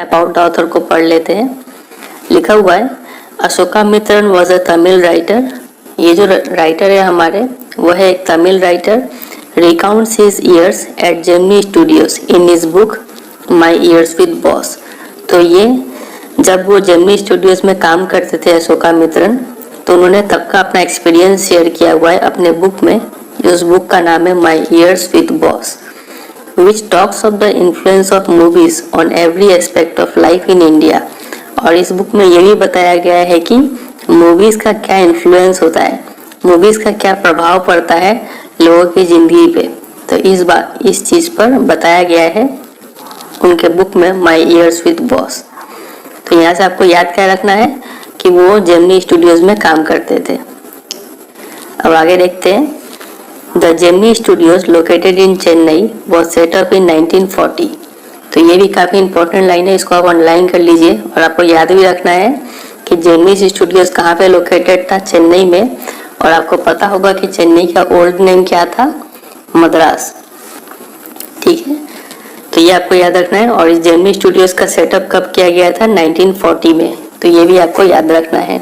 About the author को पढ़ लेते हैं। लिखा हुआ है Ashokamitran was a Tamil writer. ये जो राइटर है हमारे वह है एक Tamil writer. Recounts his years at Gemini Studios in his book my years with boss. तो ये जब वो जेमिनी स्टूडियोज में काम करते थे अशोका मित्रन, तो उन्होंने तब का अपना एक्सपीरियंस शेयर किया हुआ है अपने बुक में। उस बुक का नाम है my years with boss, which talks of the influence of movies on every aspect of life in India। और इस बुक में ये भी बताया गया है कि मूवीज का क्या इन्फ्लुएंस होता है, मूवीज का क्या प्रभाव पड़ता है लोगों की जिंदगी पे। तो इस चीज पर बताया गया है उनके बुक में माई ईयर्स विद बॉस। तो यहाँ से आपको याद क्या रखना है कि वो जेमिनी स्टूडियोज में काम करते थे। अब आगे देखते हैं। The Gemini Studios located in Chennai was set up in 1940। तो ये भी काफ़ी इंपॉर्टेंट लाइन है, इसको आप ऑनलाइन कर लीजिए। और आपको याद भी रखना है कि जेमिनी स्टूडियोज कहाँ पे लोकेटेड था, चेन्नई में। और आपको पता होगा कि चेन्नई का ओल्ड नेम क्या था, मद्रास। ठीक है, तो ये आपको याद रखना है। और इस जेमिनी स्टूडियोज का सेटअप कब किया गया था, 1940 में। तो ये भी आपको याद रखना है।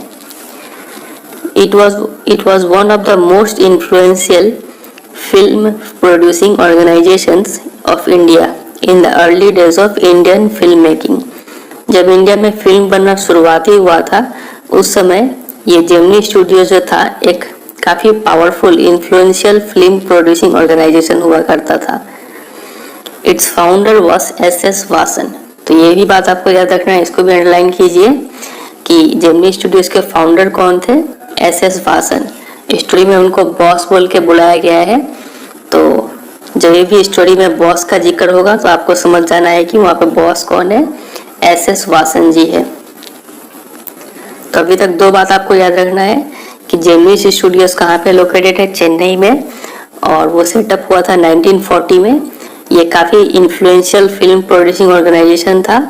It was one of the most influential film producing organizations of India in the early days of Indian filmmaking। जब इंडिया में फिल्म बनना शुरुआती हुआ था उस समय ये जेमिनी स्टूडियो जो था एक काफ़ी powerful influential film producing organisation हुआ करता था। Its founder was S Vasan. तो ये भी बात आपको याद रखना है, इसको भी अंडरलाइन कीजिए कि जेमिनी स्टूडियोज के फाउंडर कौन थे, एस वासन। स्टोरी में उनको बॉस बोल के बुलाया गया है। तो जब भी स्टोरी में बॉस का जिक्र होगा तो आपको समझ जाना है कि वहाँ पे बॉस कौन है, एस वासन जी है। तो अभी तक दो बात आपको याद रखना है कि जेमिनी स्टूडियोज कहाँ पे लोकेटेड है, चेन्नई में। और वो सेटअप हुआ था 1940 में। ये काफ़ी इन्फ्लुएंशियल फिल्म प्रोड्यूसिंग ऑर्गेनाइजेशन था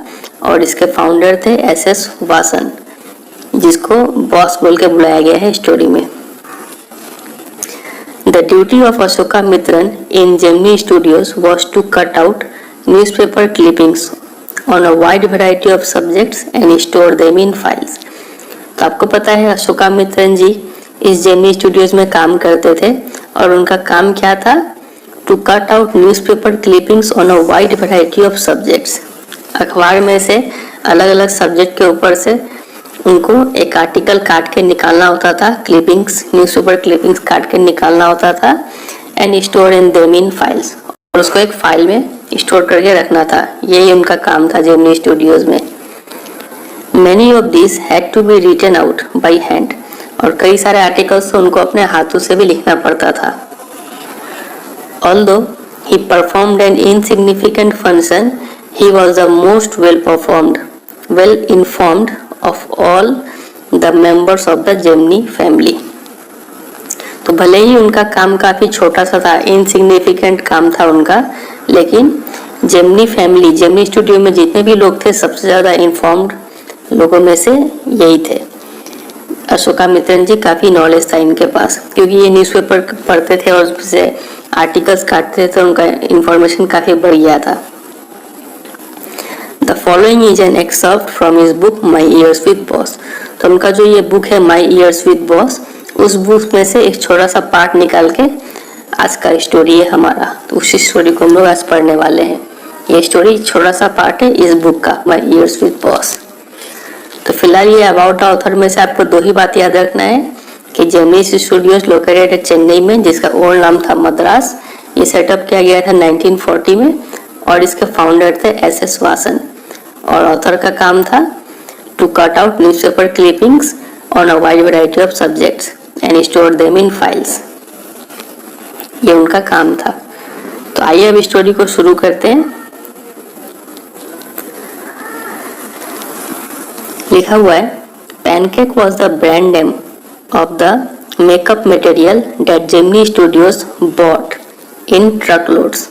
और इसके फाउंडर थे एस वासन, जिसको बॉस बोल के बुलाया गया है स्टोरी में। The duty of Ashoka Mitran in Gemini Studios was to cut out newspaper clippings on a wide variety of subjects and store them in files। तो आपको पता है अशोका मित्रन जी इस जेमिनी स्टूडियोज में काम करते थे और उनका काम क्या था, to cut out newspaper clippings on a wide variety of subjects. अखबार में से अलग अलग सब्जेक्ट के ऊपर से उनको एक आर्टिकल काट के निकालना होता था, क्लिपिंग्स, न्यूज़पेपर क्लिपिंग्स काट के निकालना होता था। And store in them in files, और उसको एक फाइल में स्टोर करके रखना था। यही उनका काम था जेमिनी स्टूडियोज में। Many of this had to be written out by hand, और कई सारे आर्टिकल्स तो उनको अपने हाथों से भी लिखना पड़ता था। Although he performed N insignificant function, he was the most well informed of all the members of the Gemini family। तो भले ही उनका काम काफी छोटा सा था, इनसिग्निफिकेंट काम था उनका, लेकिन जेमिनी फैमिली, जेमिनी स्टूडियो में जितने भी लोग थे सबसे ज्यादा इन्फॉर्म्ड लोगों में से यही थे। अशोका मित्रन जी काफी नॉलेज था इनके पास, क्योंकि ये न्यूज़पेपर पढ़ते थे और उससे आर्टिकल्स काटते थे, तो उनका इंफॉर्मेशन काफी बढ़िया था। The following is an excerpt from his book My Years with Boss। तो उनका जो ये बुक है My Years with Boss, उस बुक में से एक छोटा सा पार्ट निकाल के आज का स्टोरी है हमारा। तो उसी स्टोरी को हम लोग आज पढ़ने वाले हैं। ये स्टोरी छोटा सा पार्ट है इस बुक का, My Years with Boss। तो फिलहाल ये अबाउट द ऑथर में से आपको दो ही बात याद रखना है कि जेमिनी स्टूडियोज लोकेटेड है चेन्नई में, जिसका ओल्ड नाम था मद्रास। ये सेटअप किया गया था 1940 में और इसके फाउंडर थे एस वासन। और ऑथर का काम था to cut out newspaper clippings on a wide variety of subjects and store them in files. ये उनका काम था। तो आइए अब स्टोरी को शुरू करते हैं। लिखा हुआ है pancake was the brand name of the makeup material that Gemini studios bought in truckloads.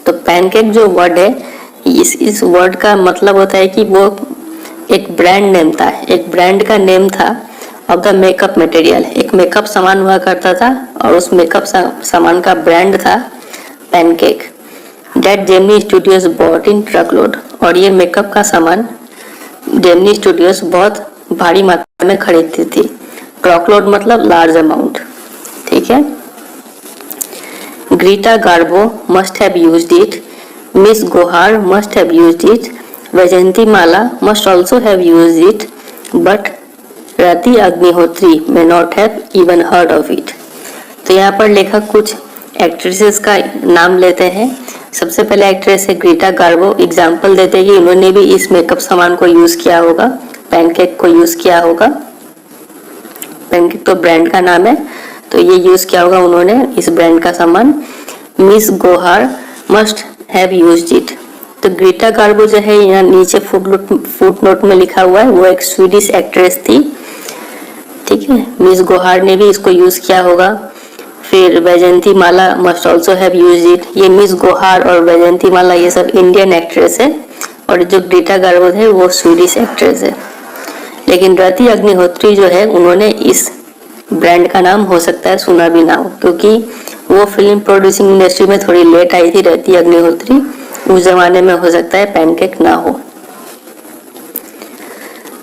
तो पैनकेक जो वर्ड है, इस वर्ड का मतलब होता है कि वो एक ब्रांड नेम था, एक ब्रांड का नेम था ऑफ द मेकअप मटेरियल। एक मेकअप सामान हुआ करता था और उस मेकअप सामान का ब्रांड था pancake, that Gemini studios bought in truckload, और ये मेकअप का सामान जेमिनी स्टूडियोज बहुत भारी मात्रा में खरीदती थी। ट्रकलोड मतलब लार्ज अमाउंट, ठीक है। Greta Garbo must have used it, miss Gohar must have used it, Vyjayanthimala must also have used it, but Rati Agnihotri may not have even heard of it. तो यहाँ पर लेखक कुछ एक्ट्रेसेस का नाम लेते हैं। सबसे पहले एक्ट्रेस है ग्रीटा गार्बो। एग्जाम्पल देते हैं कि उन्होंने भी इस मेकअप सामान को यूज किया होगा, पैनकेक को यूज किया होगा। पैनकेक तो ब्रांड का नाम है, तो ये यूज किया होगा उन्होंने इस ब्रांड का सामान। Miss Gohar must have used it. तो ग्रीटा गार्बो जो है यहाँ नीचे फुट नोट में लिखा हुआ है, वो एक स्वीडिश एक्ट्रेस थी, ठीक है। मिस गोहार ने भी इसको यूज किया होगा। फिर Vyjayanthimala must also have used it. ये मिस गोहार और वैजयंती माला ये सब इंडियन एक्ट्रेस है, और जो ग्रीटा गार्बो है वो स्वीडिश एक्ट्रेस है। लेकिन रति अग्निहोत्री जो है उन्होंने इस ब्रांड का नाम हो सकता है सुना भी ना हो, क्योंकि वो फिल्म प्रोड्यूसिंग इंडस्ट्री में थोड़ी लेट आई थी रति अग्निहोत्री। उस जमाने में हो सकता है पैनकेक ना हो।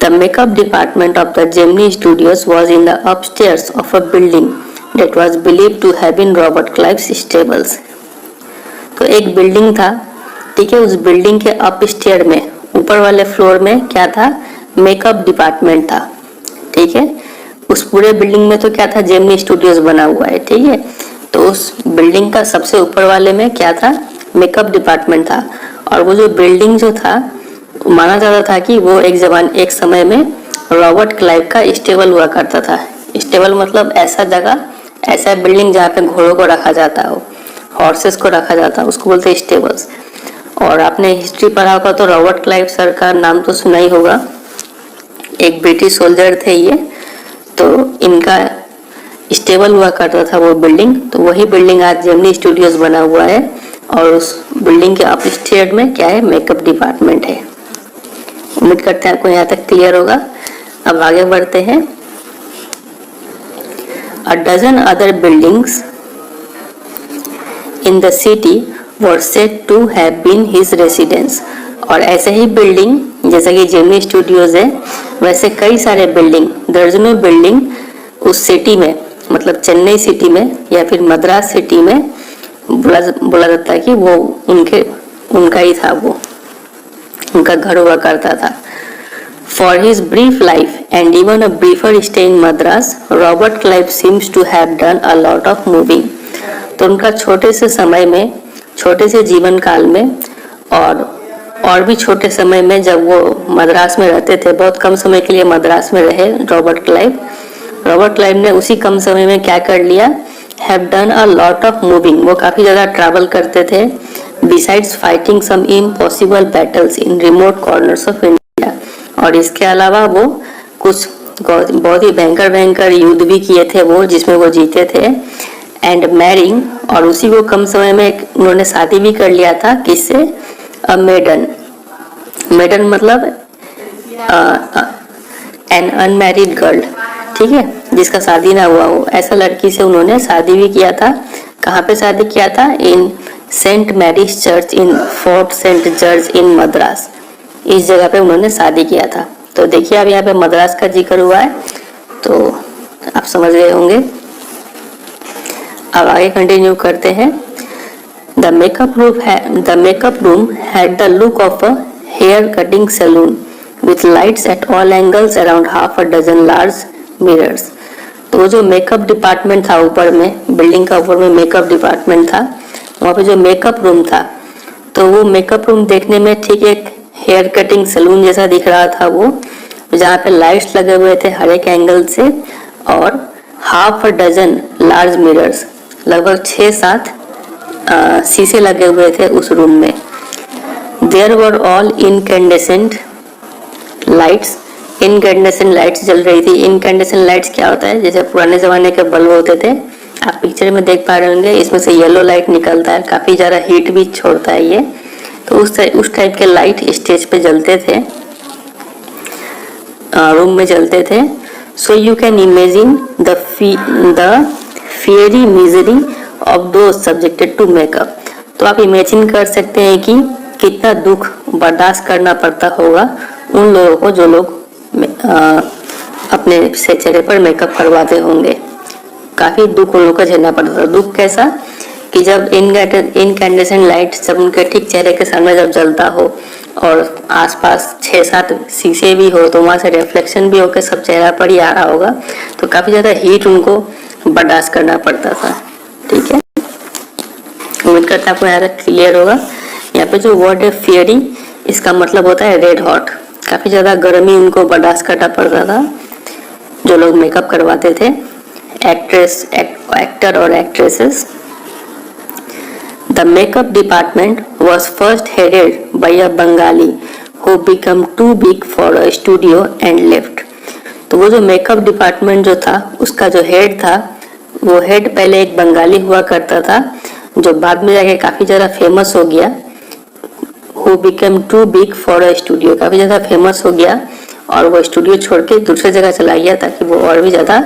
The makeup department of the Gemini Studios was in the upstairs of a building that was believed to have been Robert Clive's stables. तो एक बिल्डिंग था, ठीक है। उस बिल्डिंग के अपस्टेयर में, ऊपर वाले फ्लोर में क्या था, मेकअप डिपार्टमेंट था, ठीक है। उस पूरे बिल्डिंग में तो क्या था, जेमिनी स्टूडियोज बना हुआ है, ठीक है। तो उस बिल्डिंग का सबसे ऊपर वाले में क्या था, मेकअप डिपार्टमेंट था। और वो जो बिल्डिंग जो था माना जाता था कि वो एक समय में रॉबर्ट क्लाइव का स्टेबल हुआ करता था। स्टेबल मतलब ऐसा जगह, ऐसा बिल्डिंग जहाँ पे घोड़ों को रखा जाता हो, हॉर्सेस को रखा जाता है, उसको बोलते हैं स्टेबल्स। और आपने हिस्ट्री पढ़ा होगा तो रॉबर्ट क्लाइव सर का नाम तो सुना ही होगा। एक ब्रिटिश सोल्जर थे ये, तो इनका स्टेबल हुआ करता था वो बिल्डिंग। तो वही बिल्डिंग आज जेमिनी स्टूडियोज बना हुआ है, और उस बिल्डिंग के अपस्टेयर में क्या है, मेकअप डिपार्टमेंट है। उम्मीद करते हैं आपको यहाँ तक क्लियर होगा। अब आगे बढ़ते हैं। A dozen other buildings in the city were said to have been his residence। और ऐसे ही बिल्डिंग जैसा कि जेमिनी स्टूडियोज है, वैसे कई सारे बिल्डिंग, दर्जनों बिल्डिंग उस सिटी में, मतलब चेन्नई सिटी में या फिर मद्रास सिटी में बोला जाता है कि वो उनका ही था, वो उनका घर हुआ करता था। For his brief life and even a briefer stay in Madras, Robert Clive seems to have done a lot of moving। तो उनका छोटे से समय में, छोटे से जीवन काल में और भी छोटे समय में जब वो मद्रास में रहते थे, बहुत कम समय के लिए मद्रास में रहे रॉबर्ट क्लाइव ने उसी कम समय में क्या कर लिया, have done a lot of moving। वो काफी ज्यादा ट्रैवल करते थे। Besides fighting some impossible battles in remote corners of India। और इसके अलावा वो कुछ बहुत ही भयंकर युद्ध भी किए थे वो, जिसमें वो जीते थे। एंड मैरिंग, और उसी को कम समय में उन्होंने शादी भी कर लिया था। किससे, अ मेडन मतलब एन अनमैरिड गर्ल, ठीक है, जिसका शादी ना हुआ हो, ऐसा लड़की से उन्होंने शादी भी किया था। कहाँ पे शादी किया था, in saint Mary's church in fort saint George in Madras, इस जगह पे उन्होंने शादी किया था। तो देखिए अब यहाँ पे मद्रास का जिक्र हुआ है, तो आप समझ गए होंगे। अब आगे कंटिन्यू करते हैं। The makeup room had the look of a hair cutting saloon with lights at all angles around half a dozen large mirrors. तो जो मेकअप डिपार्टमेंट था ऊपर में, बिल्डिंग का ऊपर में मेकअप डिपार्टमेंट था, वहाँ पे जो मेकअप रूम था, तो वो मेकअप रूम देखने में ठीक एक हेयर कटिंग सैलून जैसा दिख रहा था वो, जहाँ पे लाइट्स लगे हुए थे हर एक एंगल से, और half a dozen large mirrors, लगभग 6-7 शीशे लगे हुए थे उस रूम में। There were all incandescent lights, incandescent lights जल रही थी। इनकैंडेसेंट लाइट्स क्या होता है, जैसे पुराने जमाने के बल्ब होते थे, आप पिक्चर में देख पा रहे होंगे, इसमें से येलो लाइट निकलता है, काफी ज्यादा हीट भी छोड़ता है ये। तो उस टाइप के लाइट स्टेज पे जलते थे, रूम में जलते थे। So you can imagine the fiery misery of those subjected to makeup. तो आप इमेजिन कर सकते हैं कि कितना दुख बर्दाश्त करना पड़ता होगा उन लोगों को जो लोग अपने से चेहरे पर मेकअप करवाते होंगे। काफी दुख उन लोगों को झेलना पड़ता था। दुख कैसा कि जब इनकैंडेसेंट लाइट जब उनके ठीक चेहरे के सामने जब जलता हो और आसपास 6-7 शीशे भी हो तो वहां से रिफ्लेक्शन भी होकर सब चेहरा पर ही आ रहा होगा, तो काफी ज्यादा हीट उनको बर्दाश्त करना पड़ता था। ठीक है, उम्मीद करता है आपको यहाँ तक क्लियर होगा। यहाँ पे जो वर्ड है फियरी, इसका मतलब होता है रेड हॉट। काफी ज्यादा गर्मी उनको बर्दाश्त करना पड़ता था जो लोग मेकअप करवाते थे, एक्टर और actresses. The makeup department was first headed by a Bengali who became too big for a studio and left. तो वो जो मेकअप डिपार्टमेंट जो था उसका जो हेड था, वो हेड पहले एक बंगाली हुआ करता था जो बाद में जाके काफी ज्यादा फेमस हो गया। Who became too big for a studio, काफी ज्यादा फेमस हो गया और वो स्टूडियो छोड़ के दूसरे जगह चला गया ताकि वो और भी ज्यादा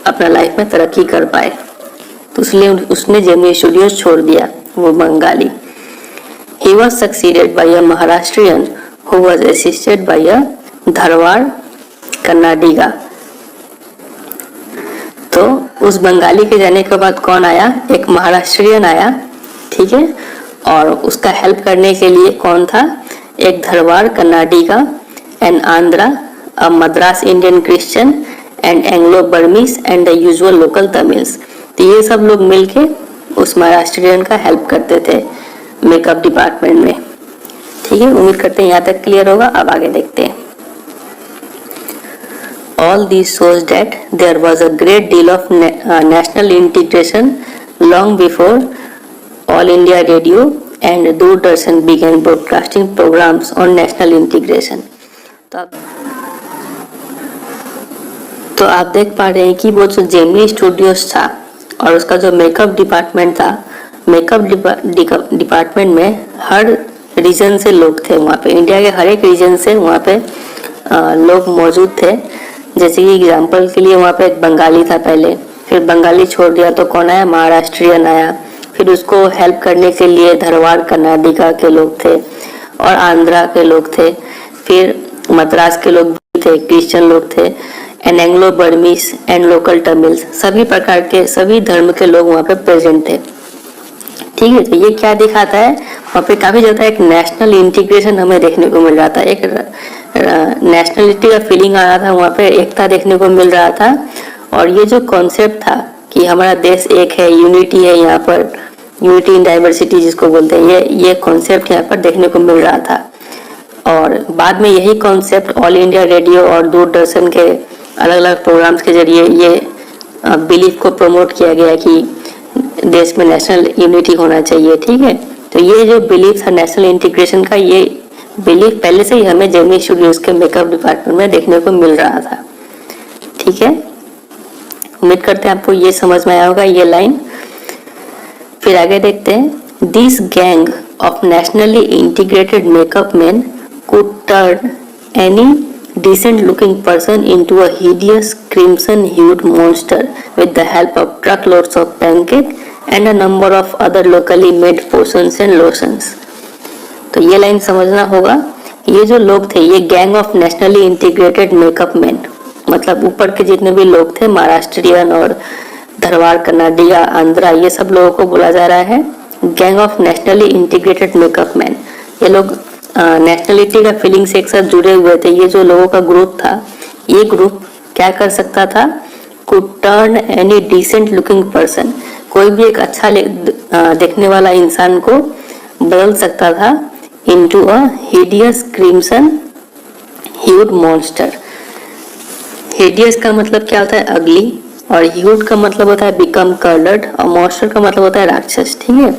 अपना लाइफ में तरक्की कर पाए। तो इसलिए उसने जेमिनी स्टूडियो छोड़ दिया, वो Bengali. He was succeeded by a Maharashtrian who was assisted by a Dharwad Kannadiga. तो उस बंगाली के जाने के बाद कौन आया? एक महाराष्ट्रियन आया, ठीक है, और उसका हेल्प करने के लिए कौन था? एक Dharwad Kannadiga and Andhra, a Madras Indian Christian and Anglo Burmese and the usual local Tamils. तो ये सब लोग मिलके उस महाराष्ट्रियन का हेल्प करते थे मेकअप डिपार्टमेंट में। ठीक है, उम्मीद करते हैं यहाँ तक क्लियर होगा। अब आगे देखते हैं। All this shows that there was a great deal of national integration long before All India Radio and Doordarshan began broadcasting programs on national integration. तो आप देख पा रहे हैं कि वो जो जेमिनी स्टूडियोज था और उसका जो मेकअप डिपार्टमेंट था, मेकअप डिपार्टमेंट में हर रीजन से लोग थे वहाँ पे। इंडिया के हर एक रीजन से वहाँ पे लोग मौजूद थे। जैसे कि एग्जांपल के लिए वहाँ पे एक बंगाली था पहले, फिर बंगाली छोड़ दिया तो कौन आया? महाराष्ट्रियन आया। फिर उसको हेल्प करने के लिए धारवाड़ कर्नाटका के लोग थे और आंध्रा के लोग थे, फिर मद्रास के लोग भी थे, क्रिश्चियन लोग थे, and Anglo Burmese and local Tamils, सभी प्रकार के सभी धर्म के लोग वहाँ पे प्रेजेंट थे। ठीक है, तो ये क्या दिखाता है? वहाँ पे काफी ज्यादा एक नेशनल इंटीग्रेशन हमें देखने को मिल रहा था, एक नेशनलिटी का फीलिंग आ रहा था वहाँ पे, एकता देखने को मिल रहा था। और ये जो कॉन्सेप्ट था कि हमारा देश एक है, यूनिटी है, यहाँ पर यूनिटी इन डाइवर्सिटी जिसको बोलते हैं, ये कॉन्सेप्ट यहाँ पर देखने को मिल रहा था। और बाद में यही कॉन्सेप्ट ऑल इंडिया रेडियो और दूरदर्शन के अलग अलग प्रोग्राम्स के जरिए ये बिलीफ को प्रमोट किया गया कि देश में नेशनल यूनिटी होना चाहिए। ठीक है, तो ये जो बिलीफ था नेशनल इंटीग्रेशन का, ये बिलीफ पहले से ही हमें जेमिनी स्टूडियोज के मेकअप डिपार्टमेंट में देखने को मिल रहा था। ठीक है, उम्मीद करते हैं आपको ये समझ में आया होगा ये लाइन। फिर आगे देखते हैं। This gang of nationally integrated makeup man could turn any decent looking person into a hideous crimson hued monster with the help of truckloads of pancake and a number of other locally made potions and lotions. तो ये line समझना होगा। ये जो लोग थे, ये gang of nationally integrated makeup man, मतलब ऊपर के जितने भी लोग थे, महाराष्ट्रियन और धारवाड़ कर्नाटका आंध्रा, ये सब लोगों को बोला जा रहा है gang of nationally integrated makeup man. ये लोग नेशनलिटी का फीलिंग से एक साथ जुड़े हुए थे। ये जो लोगों का ग्रुप था, ये ग्रुप क्या कर सकता था? could turn any decent looking person, कोई भी एक अच्छा देखने वाला इंसान को बदल सकता था into a hideous crimson hued monster। hideous का मतलब क्या होता है? अगली, और hued का मतलब होता है बिकम कलर्ड, और monster का मतलब होता है राक्षस। ठीक है,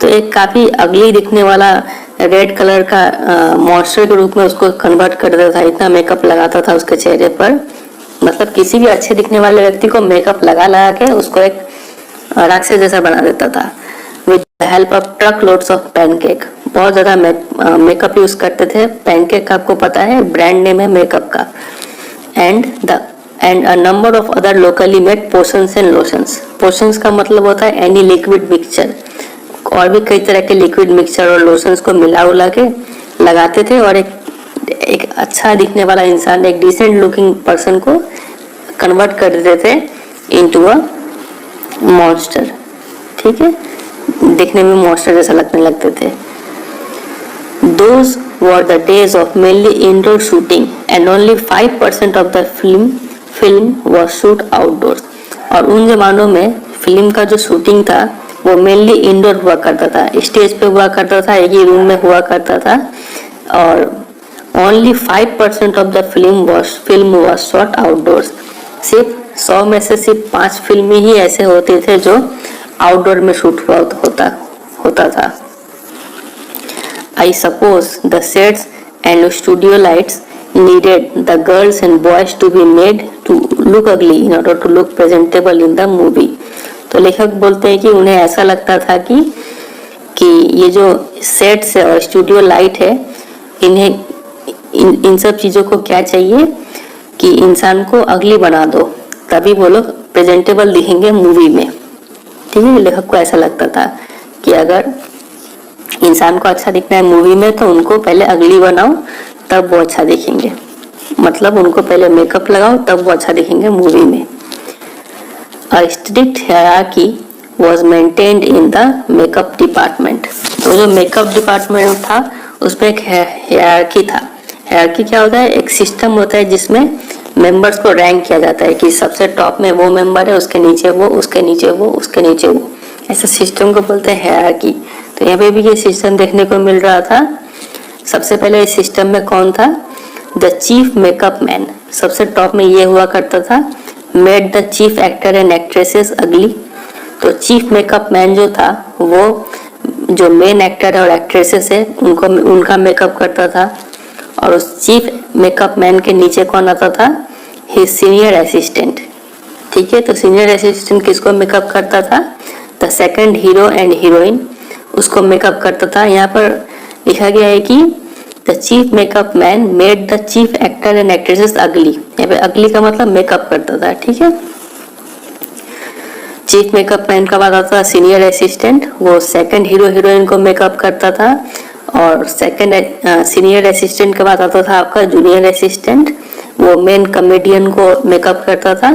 तो एक काफी अगली दिखने वाला रेड कलर का मॉन्स्टर के रूप में उसको कन्वर्ट कर देता था। इतना मेकअप लगाता था उसके चेहरे पर, मतलब किसी भी अच्छे दिखने वाले व्यक्ति को मेकअप लगा के उसको एक राक्षस जैसा बना देता था। With the help of truck loads of pancake, बहुत ज्यादा मेकअप यूज करते थे। पैनकेक आपको पता है ब्रांड नेम है मेकअप का। And a number of other locally made potions and lotions. Potions का मतलब होता है एनी लिक्विड मिक्सचर, और भी कई तरह के लिक्विड मिक्सचर और लोशंस को मिला उला के लगाते थे और एक अच्छा दिखने वाला इंसान, एक डिसेंट लुकिंग पर्सन को कन्वर्ट कर देते थे इनटू अ मॉन्स्टर। ठीक है, दिखने में मॉन्स्टर जैसा लगने लगते थे। Those were the days of mainly indoor shooting and only 5% of the film was shoot outdoors। और उन जमानों में फिल्म का जो शूटिंग था वो मेनली इंडोर हुआ करता था, स्टेज पे हुआ करता था, एक ही रूम में हुआ करता था और only 5% of the film was shot outdoors. सिर्फ 100 में से सिर्फ 5 फिल्में ही ऐसे होते थे जो आउटडोर में शूट हुआ होता था। I suppose the sets and studio lights needed the girls and boys to be made to look ugly in order to look presentable in the movie। तो लेखक बोलते हैं कि उन्हें ऐसा लगता था कि ये जो सेट्स है और स्टूडियो लाइट है, इन्हें इन सब चीज़ों को क्या चाहिए कि इंसान को अगली बना दो, तभी वो लोग प्रेजेंटेबल दिखेंगे मूवी में। ठीक है, लेखक को ऐसा लगता था कि अगर इंसान को अच्छा दिखना है मूवी में तो उनको पहले अगली बनाओ तब वो अच्छा दिखेंगे, मतलब उनको पहले मेकअप लगाओ तब वो अच्छा दिखेंगे मूवी में। A strict hierarchy was maintained in the makeup department। तो जो मेकअप डिपार्टमेंट था उसमें एक हायरार्की था। हायरार्की क्या होता है? एक सिस्टम होता है जिसमें मेंबर्स को रैंक किया जाता है कि सबसे टॉप में वो मेंबर है, उसके नीचे वो, उसके नीचे वो, उसके नीचे वो, ऐसे सिस्टम को बोलते हैं हायरार्की। तो यहाँ पे भी ये सिस्टम देखने को मिल रहा था। सबसे पहले इस सिस्टम में कौन था? The chief makeup man. सबसे टॉप में ये हुआ करता था, made the chief actor and actresses अगली। तो चीफ मेकअप मैन जो था वो जो मेन एक्टर और एक्ट्रेसेस है उनका मेकअप करता था। और उस चीफ मेकअप मैन के नीचे कौन आता था? His senior assistant. ठीक है, तो सीनियर असिस्टेंट किसको मेकअप करता था? The second hero and heroine, उसको मेकअप करता था। यहाँ पर लिखा गया है कि the chief makeup man made the chief actor and actresses अगली। यहाँ पे अगली का मतलब मेकअप करता था। ठीक है, चीफ मेकअप मैन का बात आता था सीनियर असिस्टेंट, वो सेकंड हीरो हीरोइन को मेकअप करता था। और सेकंड सीनियर असिस्टेंट का बात आता था आपका जूनियर असिस्टेंट, वो मेन कॉमेडियन को मेकअप करता था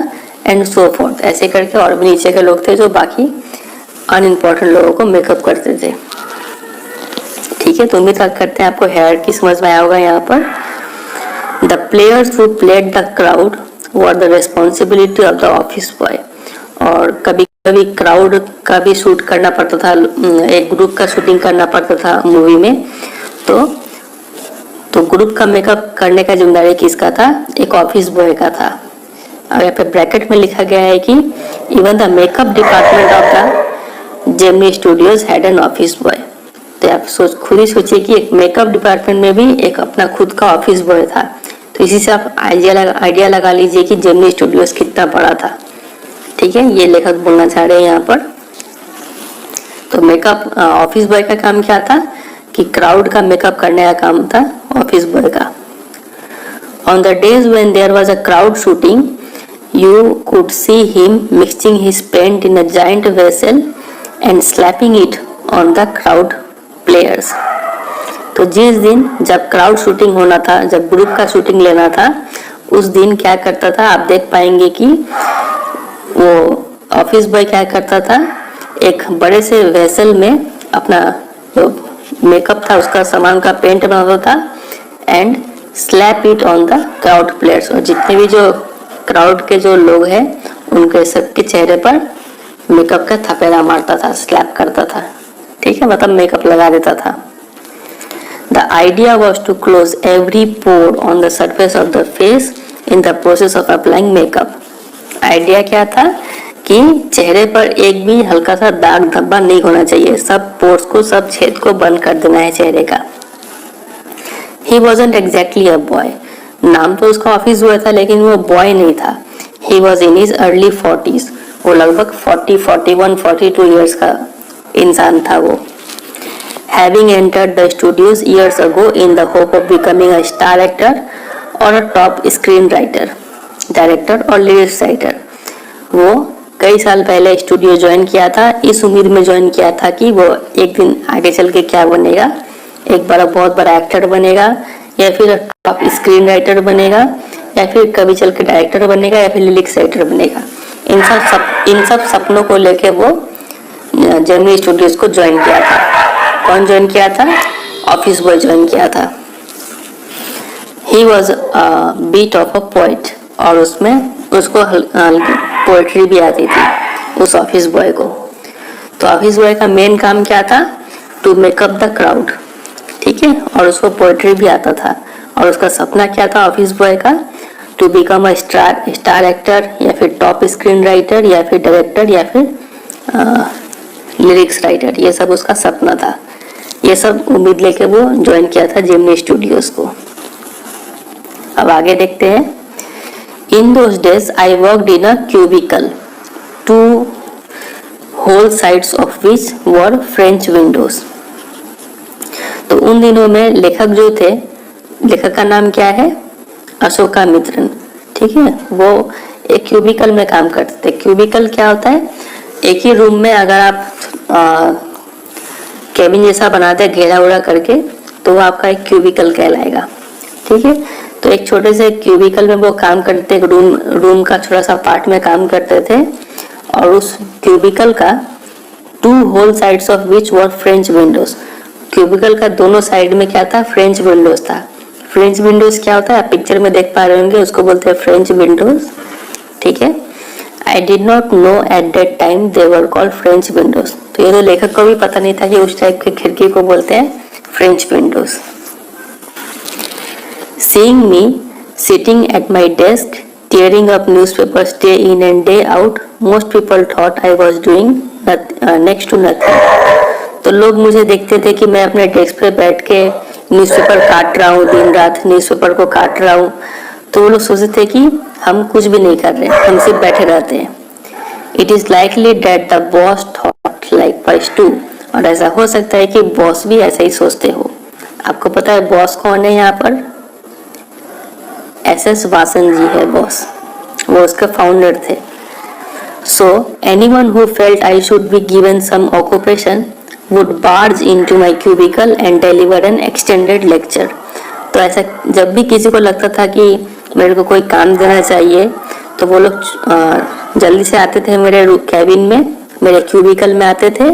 एंड सो फोर्थ। ऐसे करके और भी नीचे के लोग थे जो बाकी अनइम्पोर्टेंट लोगों को मेकअप करते थे। ठीक है, तो उम्मीद करते हैं आपको हायरार्की समझ में आया होगा। यहाँ पर the players who played the crowd were the responsibility of the office boy. और कभी कभी क्राउड का भी शूट करना पड़ता था, एक ग्रुप का शूटिंग करना पड़ता था मूवी में, तो ग्रुप का मेकअप करने का जिम्मेदारी किसका था? एक ऑफिस बॉय का था। और यहाँ पे ब्रैकेट में लिखा गया है कि even the makeup department of the Gemini studios had an office boy. तो आप खुद ही सोचिए कि एक मेकअप डिपार्टमेंट में भी एक अपना खुद का ऑफिस बॉय था। तो इसी से आप आइडिया लगा लीजिए कि जेमिनी स्टूडियोज कितना बड़ा था। ठीक है, ये लेखक बोलना चाह रहे हैं यहाँ पर। तो मेकअप ऑफिस बॉय का काम क्या था कि क्राउड का मेकअप करने का काम था ऑफिस बॉय का। On the days when there was a crowd shooting you could see him mixing his paint in a giant vessel and slapping it on the crowd players. तो जिस दिन जब क्राउड शूटिंग होना था, जब group का shooting लेना था, उस दिन क्या करता था आप देख पाएंगे कि वो ऑफिस बॉय क्या करता था, एक बड़े से वेसल में अपना जो मेकअप था उसका सामान का पेंट बनाता था and slap it on the crowd players. और जितने भी जो क्राउड के जो लोग हैं उनके सबके चेहरे पर मेकअप का थपेड़ा मारता था, स्लैप करता था। ठीक है, मतलब मेकअप लगा देता था। The idea was to close every pore on the surface of the face in the process of applying makeup. Idea क्या था कि चेहरे पर एक भी हल्का सा दाग धब्बा नहीं होना चाहिए, सब पोर्स को, सब छेद को बंद कर देना है चेहरे का। He wasn't exactly a boy। नाम तो उसका ऑफिस बॉय था लेकिन वो बॉय नहीं था। He was in his early 40s। वो लगभग 40, 41, 42 years का इंसान था वो। Having entered the studios years ago in the hope of becoming a star actor or a top screenwriter, director और लिरिक्स राइटर। वो कई साल पहले स्टूडियो ज्वाइन किया था, इस उम्मीद में ज्वाइन किया था कि वो एक दिन आगे चल के क्या बनेगा, एक बहुत बड़ा एक्टर बनेगा, या फिर टॉप स्क्रीन राइटर बनेगा, या फिर कभी चल के डायरेक्टर बनेगा, या फिर लिरिक्स राइटर बनेगा। इन सब सपनों को लेके वो जेमिनी स्टूडियोज को ज्वाइन किया था। कौन ज्वाइन किया था? ऑफिस बॉय ज्वाइन किया था। He was bit of a poet, और उसमें उसको पोएट्री भी आती थी उस ऑफिस बॉय को। तो ऑफिस बॉय का मेन काम क्या था? टू मेकअप द क्राउड, ठीक है, और उसको पोएट्री भी आता था। और उसका सपना क्या था ऑफिस बॉय का? To become a star actor, या फिर टॉप स्क्रीन राइटर, या फिर डायरेक्टर, या फिर लिरिक्स राइटर। ये सब उसका सपना था। ये सब उम्मीद लेके वो ज्वाइन किया था जेमिनी स्टूडियोज को। अब आगे देखते हैं। In those days I worked in a cubicle, two whole sides of which were French windows. तो उन दिनों में लेखक जो थे, लेखक का नाम क्या है? अशोका मित्रन, ठीक है। वो एक क्यूबिकल में काम करते थे। क्यूबिकल क्या होता है? एक ही रूम में अगर आप केबिन जैसा बनाते हैं घेरा उड़ा करके, तो वो आपका एक क्यूबिकल कहलाएगा, ठीक है। तो एक छोटे से क्यूबिकल में वो काम करते, एक रूम का छोटा सा पार्ट में काम करते थे। और उस क्यूबिकल का two whole sides of which were French windows. Cubicle का दोनों साइड में क्या था? फ्रेंच विंडोज था। फ्रेंच विंडोज क्या होता है? आप पिक्चर में देख पा रहे होंगे, उसको बोलते हैं फ्रेंच विंडोज, ठीक है। I did not know at that time they were called French windows. तो ये तो लेखक को भी पता नहीं था कि उस टाइप की खिड़की को बोलते हैं French Windows. Seeing me sitting at my desk tearing up newspapers day in and day out, most people thought I was doing next to nothing. तो लोग मुझे देखते थे कि मैं अपने डेस्क पे बैठ के न्यूज़पेपर काट रहा हूँ, दिन रात न्यूज़पेपर को काट रहा हूँ। तो वो लोग सोचते थे कि हम कुछ भी नहीं कर रहे, हम सिर्फ बैठे रहते हैं। It is likely that the boss thought likewise too. और ऐसा हो सकता है कि बॉस भी ऐसा ही सोचते हो। आपको पता है बॉस कौन है यहाँ पर? SS वासन जी है बॉस, वो उसके फाउंडर थे। So anyone who felt I should be given some occupation would barge into my cubicle and deliver an extended lecture. तो ऐसा जब भी किसी को लगता था कि मेरे को कोई काम देना चाहिए, तो वो लोग जल्दी से आते थे मेरे कैबिन में, मेरे क्यूबिकल में आते थे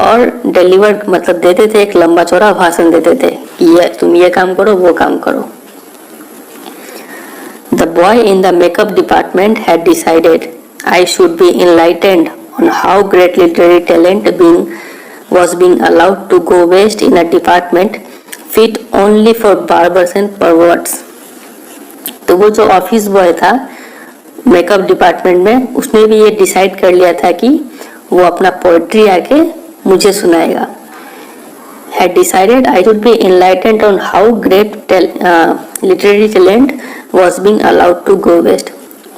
और डिलीवर मतलब देते थे, एक लंबा चौड़ा भाषण देते थे कि ये तुम ये काम करो, वो काम करो। The boy in the makeup department had decided I should be enlightened on how great literary talent was being allowed to go waste in a department fit only for barbers and perverts. तो वो जो office boy था makeup department में, उसने भी ये decide कर लिया था कि वो अपना पोएट्री आके मुझे सुनाएगा। Had decided I should be enlightened on how great literary talent was being allowed to go waste.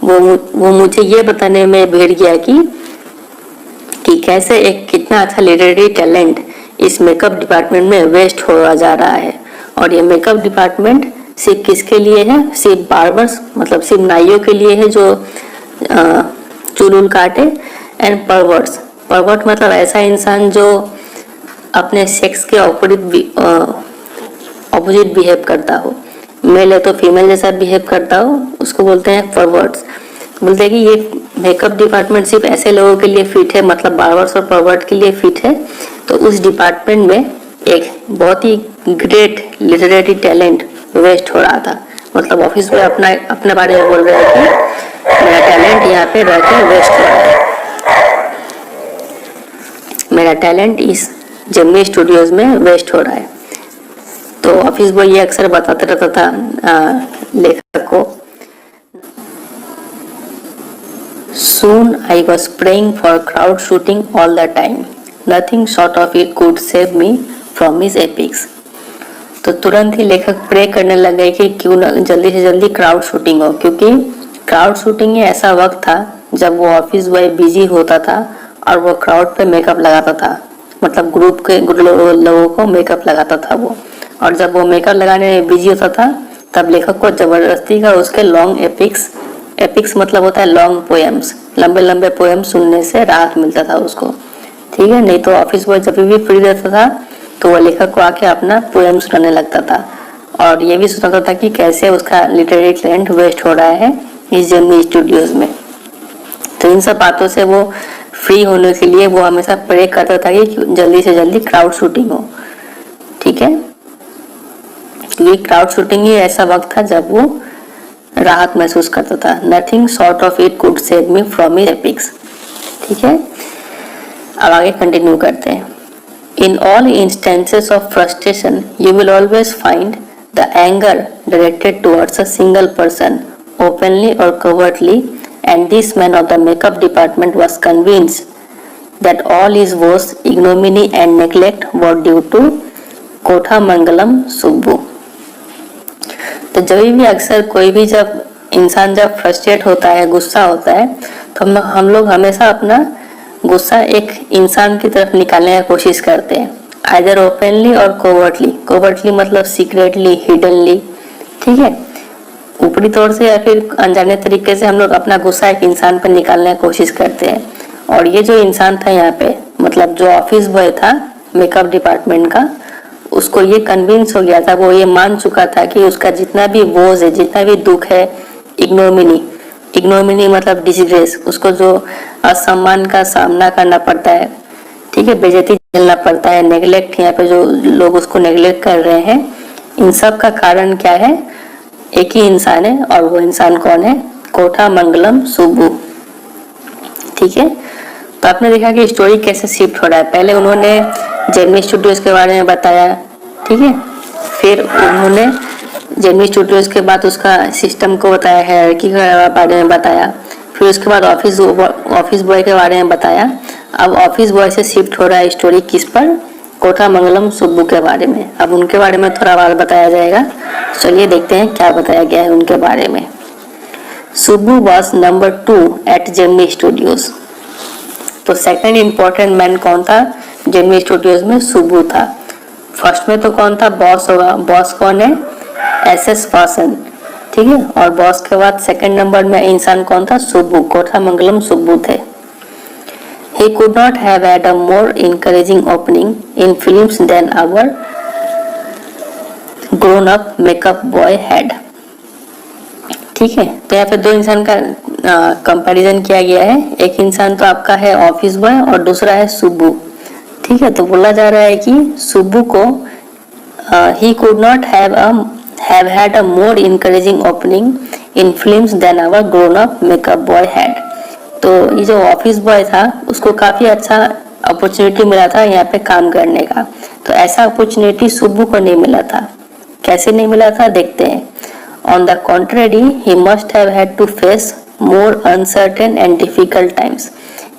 वो मुझे ये बताने में भिड़ गया कि कैसे एक कितना अच्छा लिटरेरी टैलेंट इस मेकअप डिपार्टमेंट में वेस्ट हो जा रहा है। और ये मेकअप डिपार्टमेंट सिर्फ किसके लिए है? सिर्फ बार्बर्स मतलब सिर्फ नाइयों के लिए है जो चूल काटे, एंड परवर्ट्स। परवर्ट मतलब ऐसा इंसान जो अपने सेक्स के ऑपोजिट बिहेव करता हो, मेल है तो फीमेल जैसा बिहेव करता हो, उसको बोलते हैं परवर्ट्स। बोलते हैं कि ये मेकअप डिपार्टमेंट सिर्फ ऐसे लोगों के लिए फिट है, मतलब बार्बर्स और परवर्ट के लिए फिट है। तो उस डिपार्टमेंट में एक बहुत ही ग्रेट लिटरेरी टैलेंट वेस्ट हो रहा था। मतलब ऑफिस में अपने बारे में बोल रहे हैं कि मेरा टैलेंट यहाँ पे रह के वेस्ट हो रहा है, मेरा टैलेंट इस जेमिनी स्टूडियोज में वेस्ट हो रहा है। तो ऑफिस बॉय ये अक्सर बताते रहता था लेखक को। Soon I was praying for crowd shooting all the time. Nothing short of it could save me from his epics. तो तुरंत ही लेखक प्रे करने लगे कि क्यों ना जल्दी से जल्दी क्राउड शूटिंग हो, क्योंकि क्राउड शूटिंग ही ऐसा वक्त था जब वो ऑफिस बॉय बिजी होता था और वो क्राउड पे मेकअप लगाता था, मतलब ग्रुप के लोगों को मेकअप लगाता था वो। और जब वो मेकअप लगाने में बिजी होता था तब लेखक को जबरदस्ती का उसके लॉन्ग एपिक्स एपिक्स मतलब होता है लॉन्ग पोएम्स, लंबे लंबे पोएम सुनने से राहत मिलता था उसको, ठीक है। नहीं तो ऑफिस बॉय जब भी फ्री रहता था तो वो लेखक को आके अपना पोएम सुनाने लगता था और ये भी सुनाता था कि कैसे उसका लिटरेरी टैलेंट वेस्ट हो रहा है इस जेमिनी स्टूडियोज में। तो इन सब बातों से वो फ्री होने के लिए वो हमेशा प्रे करता था कि जल्दी से जल्दी क्राउड शूटिंग हो, ठीक है। ये क्राउड शूटिंग ही ऐसा वक्त था जब वो राहत महसूस करता था। Nothing short of it could save me from his epics, ठीक है। अब आगे कंटिन्यू करते हैं। In all instances of frustration you will always find the anger directed towards a single person openly और covertly, and this man of the makeup department was convinced that all his woes, ignominy and neglect were due to Kothamangalam Subbu. तो जब भी अक्सर कोई भी जब इंसान जब फ्रस्ट्रेट होता है, गुस्सा होता है, तो हम लोग हमेशा अपना गुस्सा एक इंसान की तरफ निकालने की कोशिश करते हैं, आइदर ओपनली और कोवर्टली। कोवर्टली मतलब सीक्रेटली, हिडनली, ठीक है, ऊपरी तौर से या फिर अनजाने तरीके से हम लोग अपना गुस्सा एक इंसान पर निकालने की कोशिश करते हैं। और ये जो इंसान था यहाँ पे, मतलब जो ऑफिस बॉय था मेकअप डिपार्टमेंट का, उसको ये कन्विंस हो गया था, वो ये मान चुका था कि उसका जितना भी बोझ है, जितना भी दुख है, इग्नोमिनी, इग्नोमिनी मतलब डिसग्रेस, उसको जो असम्मान का सामना करना पड़ता है, ठीक है, बेइज्जती झेलना पड़ता है, नेग्लेक्ट, यहाँ पे जो लोग उसको नेग्लेक्ट कर रहे हैं, इन सब का कारण क्या है? एक ही इंसान है, और वो इंसान कौन है? कोठामंगलम सुब्बू, ठीक है। तो आपने देखा कि स्टोरी कैसे शिफ्ट हो रहा है। पहले उन्होंने जेमिनी स्टूडियोज के बारे में बताया, ठीक है, फिर उन्होंने जेमिनी स्टूडियोज के बाद उसका सिस्टम को बताया, हायरार्की के बारे में बताया, फिर उसके बाद ऑफिस बॉय के बारे में बताया। अब ऑफिस बॉय से शिफ्ट हो रहा है स्टोरी किस पर? कोठामंगलम सुब्बू के बारे में। अब उनके बारे में थोड़ा बात बताया जाएगा, चलिए देखते हैं क्या बताया गया है उनके बारे में। Subbu was number 2 at Gemini Studios. तो सेकंड इंपॉर्टेंट मैन कौन था जेमिनी स्टूडियोज में? सुब्बू था। फर्स्ट में तो कौन था? बॉस होगा। बॉस कौन है? SS वासन, ठीक है। और बॉस के बाद सेकंड नंबर में इंसान कौन था? सुब्बू, कोठामंगलम सुब्बू थे। He could not have had a more encouraging opening in films than our grown-up makeup boy had. ठीक है, तो यहाँ पे दो इंसान का कंपैरिजन किया गया है। एक इंसान तो आपका है ऑफिस बॉय और दूसरा है सुब्बू, ठीक है। तो बोला जा रहा है कि सुब्बू को he could not have had a more encouraging opening in films than our grown-up makeup boy had. तो ये जो ऑफिस बॉय था उसको काफी अच्छा अपॉर्चुनिटी मिला था यहाँ पे काम करने का, तो ऐसा अपॉर्चुनिटी सुब्बू को नहीं मिला था। कैसे नहीं मिला था देखते हैं। On the contrary he must have had to face more uncertain and difficult times.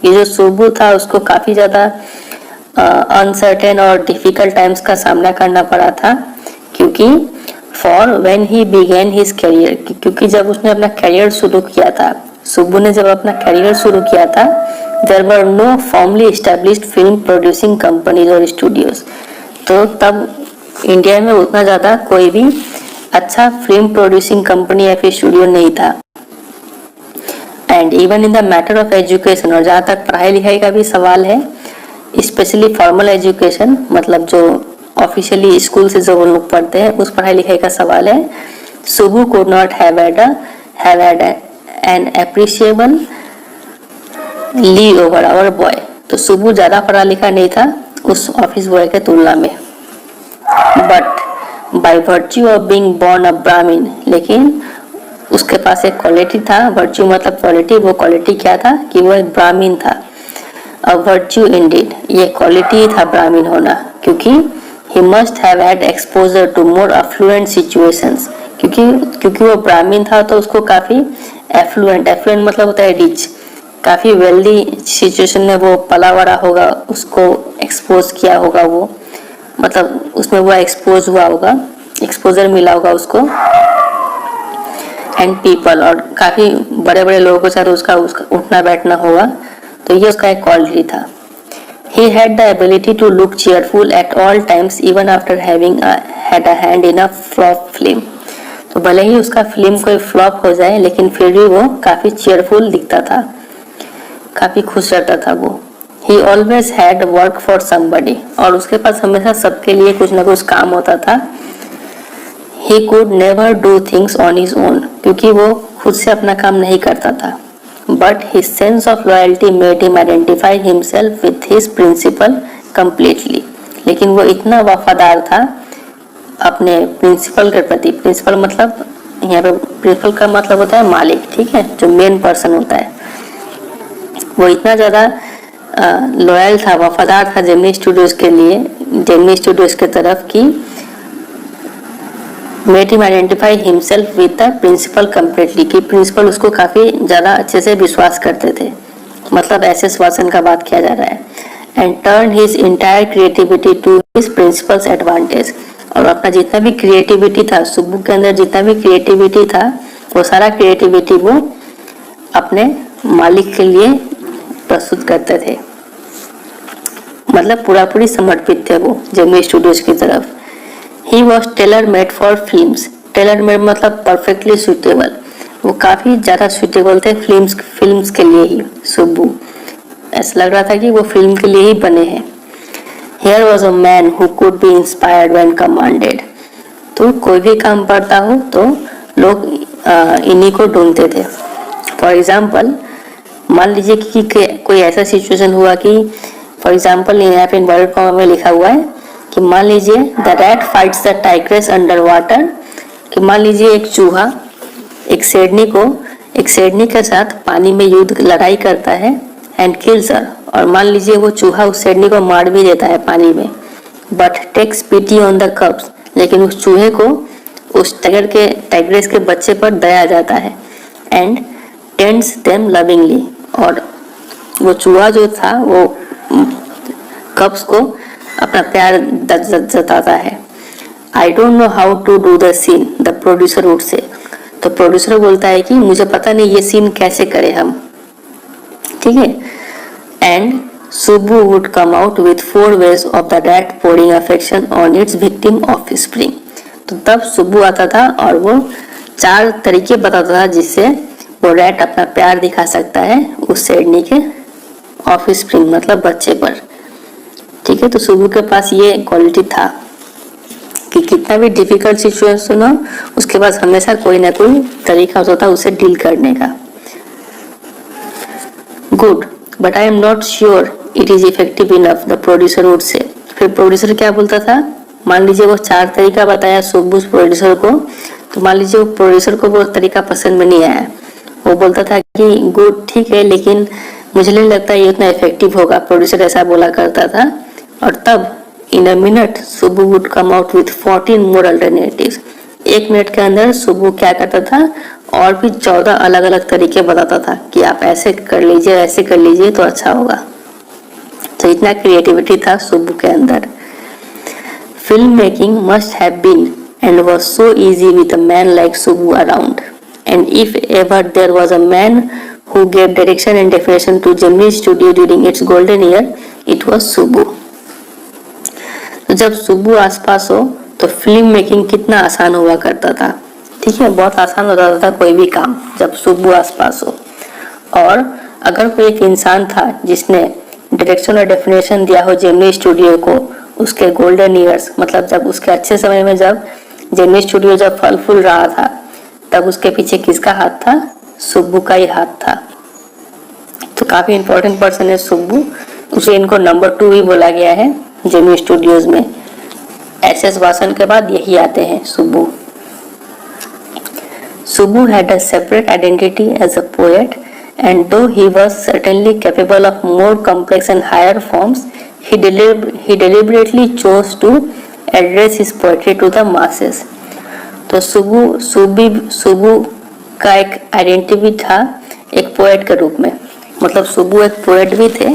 ये जो सुब्बू था उसको काफी ज्यादा अनसर्टेन और डिफिकल्ट टाइम्स का सामना करना पड़ा था, क्योंकि for when he begin his career, क्योंकि जब उसने अपना करियर शुरू किया था, सुब्बू ने जब अपना करियर शुरू किया था, there were no formally established film producing companies और स्टूडियोज। तो तब इंडिया में उतना ज्यादा कोई भी अच्छा फिल्म प्रोड्यूसिंग कंपनी या फिर स्टूडियो नहीं था। And even in the matter of education, और जहाँ तक पढ़ाई लिखाई का भी सवाल है, स्पेशली फॉर्मल एजुकेशन, मतलब जो ऑफिशियली स्कूल से जो लोग पढ़ते हैं उस पढ़ाई लिखाई का सवाल है, Subbu could not have had an appreciable lead over our boy. तो सुब्बू ज्यादा पढ़ा लिखा नहीं था उस ऑफिस बॉय के तुलना में। But by virtue of being born a Brahmin, लेकिन उसके पास एक क्वालिटी था, वर्च्यू मतलब क्वालिटी, वो क्वालिटी क्या था कि वो एक ब्राह्मण था। अ वर्च्यू इंडीड, ये क्वालिटी था ब्राह्मण होना, क्योंकि he must have had exposure to more affluent situations, क्योंकि वो ब्राह्मण था तो उसको काफी एफ्लुएंट मतलब होता है रिच, काफी वेल्दी सिचुएशन में वो पला बड़ा होगा, उसको एक्सपोज किया होगा, वो मतलब उसमें वो एक्सपोज हुआ होगा, एक्सपोजर मिला होगा उसको, एंड पीपल, और काफी बड़े बड़े लोगों के साथ उसका उठना बैठना होगा, तो ये उसका एक क्वालिटी था। He had the ability to look cheerful at all times even after having had a hand in a flop film. तो भले ही उसका फिल्म कोई फ्लॉप हो जाए लेकिन फिर भी वो काफी चेयरफुल दिखता था, काफी खुश रहता था वो। He always had work for somebody, और उसके पास हमेशा सबके लिए कुछ ना कुछ काम होता था। He could never do things on his own, क्योंकि वो खुद से अपना काम नहीं करता था। But his sense of loyalty made him identify himself with his principal completely, लेकिन वो इतना वफादार था अपने प्रिंसिपल के प्रति। प्रिंसिपल मतलब यहाँ पे प्रिंसिपल का मतलब होता है मालिक, ठीक है, जो मेन पर्सन होता है। वो इतना ज़्यादा लॉयल था, वफादार था जेमिनी स्टूडियोज के लिए, जेमिनी स्टूडियोज के तरफ की made him identify himself with the principal completely, कि प्रिंसिपल उसको काफ़ी ज़्यादा अच्छे से विश्वास करते थे। मतलब एसएस वासन का बात किया जा रहा है। And turn his entire creativity to his principal's advantage, और अपना जितना भी क्रिएटिविटी था, सुब्बू के अंदर जितना भी क्रिएटिविटी था वो सारा क्रिएटिविटी वो अपने मालिक के लिए प्रस्तुत करते थे। मतलब पूरा पूरी समर्पित थे वो जेमिनी स्टूडियोज की तरफ। He was tailor made for films, tailor made मतलब परफेक्टली सुटेबल, वो काफ़ी ज़्यादा सुटेबल थे फिल्म्स के लिए ही। सुब्बू ऐसा लग रहा था कि वो फिल्म के लिए ही बने हैं। Here was a man who could be inspired when commanded, तो कोई भी काम पड़ता हो तो लोग इन्हीं को ढूंढते थे। फॉर एग्जाम्पल मान लीजिए कि कोई ऐसा सिचुएशन हुआ कि फॉर एग्जाम्पल यहाँ पे इन्वर्टेड कॉमा में लिखा हुआ है कि मान लीजिए the rat fights the tigress under water, कि मान लीजिए एक चूहा एक शेरनी के साथ पानी में लड़ाई करता है एंड किल्स हर, और मान लीजिए वो चूहा उस शेरनी को मार भी देता है पानी में। But takes pity on the cubs, लेकिन उस चूहे को उस टाइग्रेस के बच्चे पर दया जाता है। एंड टेंड्स देम लविंगली, और वो चूहा जो था वो कब्स को अपना प्यार जताता है। I don't know how to do the scene, the producer would say, तो प्रोड्यूसर बोलता है कि मुझे पता नहीं ये सीन कैसे करें हम, ठीक है। And Subbu would come out with 4 ways of the rat pouring affection on it's victim of spring, तो तब सुब्बू आता था और वो 4 तरीके बताता था जिससे वो रैट अपना प्यार दिखा सकता है उस शेरनी के ऑफ स्प्रिंग मतलब बच्चे पर, ठीक है। तो सुब्बू के पास ये क्वालिटी था कि कितना भी डिफिकल्ट सिचुएशन हो उसके पास हमेशा कोई ना कोई तरीका होता था उसे डील करने का। Good, but I am not sure it is effective enough, the producer would से। फिर प्रोड्यूसर क्या बोलता था, मान लीजिए वो 4 तरीका बताया सुब्बू प्रोड्यूसर को, तो मान लीजिए वो प्रोड्यूसर को वो तरीका पसंद में नहीं आया। वो बोलता था कि गुड ठीक है लेकिन मुझे नहीं लगता ये उतना इफेक्टिव होगा, प्रोड्यूसर ऐसा बोला करता था। और तब in a minute Subbu would come out with 14 more alternatives, 1 minute के अंदर सुब्बू क्या करता था और भी 14 अलग अलग तरीके बताता था कि आप ऐसे कर लीजिए, ऐसे कर लीजिए तो अच्छा होगा। तो इतना क्रिएटिविटी था सुब्बू के अंदर। Film making must have been and was so easy with a man like Subbu around, and if ever there was a man who gave direction and definition to Gemini Studio during its golden year, it was Subbu. तो जब सुब्बू आसपास हो तो film making कितना आसान हुआ करता था, ठीक है, बहुत आसान हो जाता था कोई भी काम जब सुब्बू आसपास हो। और अगर कोई एक इंसान था जिसने डायरेक्शन और डेफिनेशन दिया हो जेमिनी स्टूडियो को उसके गोल्डन ईयर्स, मतलब जब उसके अच्छे समय में जब जेमिनी स्टूडियो जब फल फूल रहा था, तब उसके पीछे किसका हाथ था, सुब्बू का ही हाथ था। तो काफी इंपॉर्टेंट पर्सन है सुब्बू, उसे इनको नंबर 2 भी बोला गया है जेमिनी स्टूडियोज में। एसएस वासन के बाद यही आते हैं Subbu. Subbu had a separate identity as a poet, and though he was certainly capable of more complex and higher forms, he deliberately chose to address his poetry to the masses. तो सुब्बू का एक identity था एक poet के रूप में, मतलब सुब्बू एक पोएट भी थे।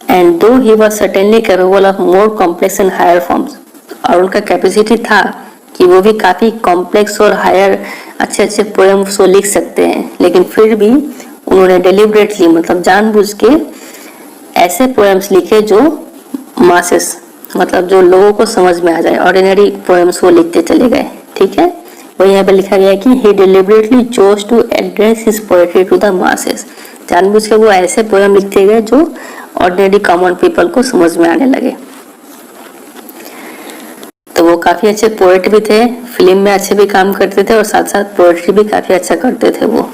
And though he was certainly capable of more complex and higher forms, और उनका कैपेसिटी था कि वो भी काफ़ी कॉम्प्लेक्स और हायर अच्छे अच्छे पोएम्स को लिख सकते हैं, लेकिन फिर भी उन्होंने डेलिबरेटली मतलब जानबूझ के ऐसे पोएम्स लिखे जो मासेस मतलब जो लोगों को समझ में आ जाए, ऑर्डिनरी पोएम्स वो लिखते चले गए, ठीक है। वो यहाँ पे लिखा गया है कि he deliberately chose to address his poetry to the masses। जानबूझ के वो ऐसे पोएम लिखते गए जो ऑर्डिनरी कॉमन पीपल को समझ में आने लगे। तो वो काफी अच्छे पोएट भी थे, फिल्म में अच्छे भी काम करते थे और साथ साथ पोएट्री भी काफी अच्छा करते थे वो।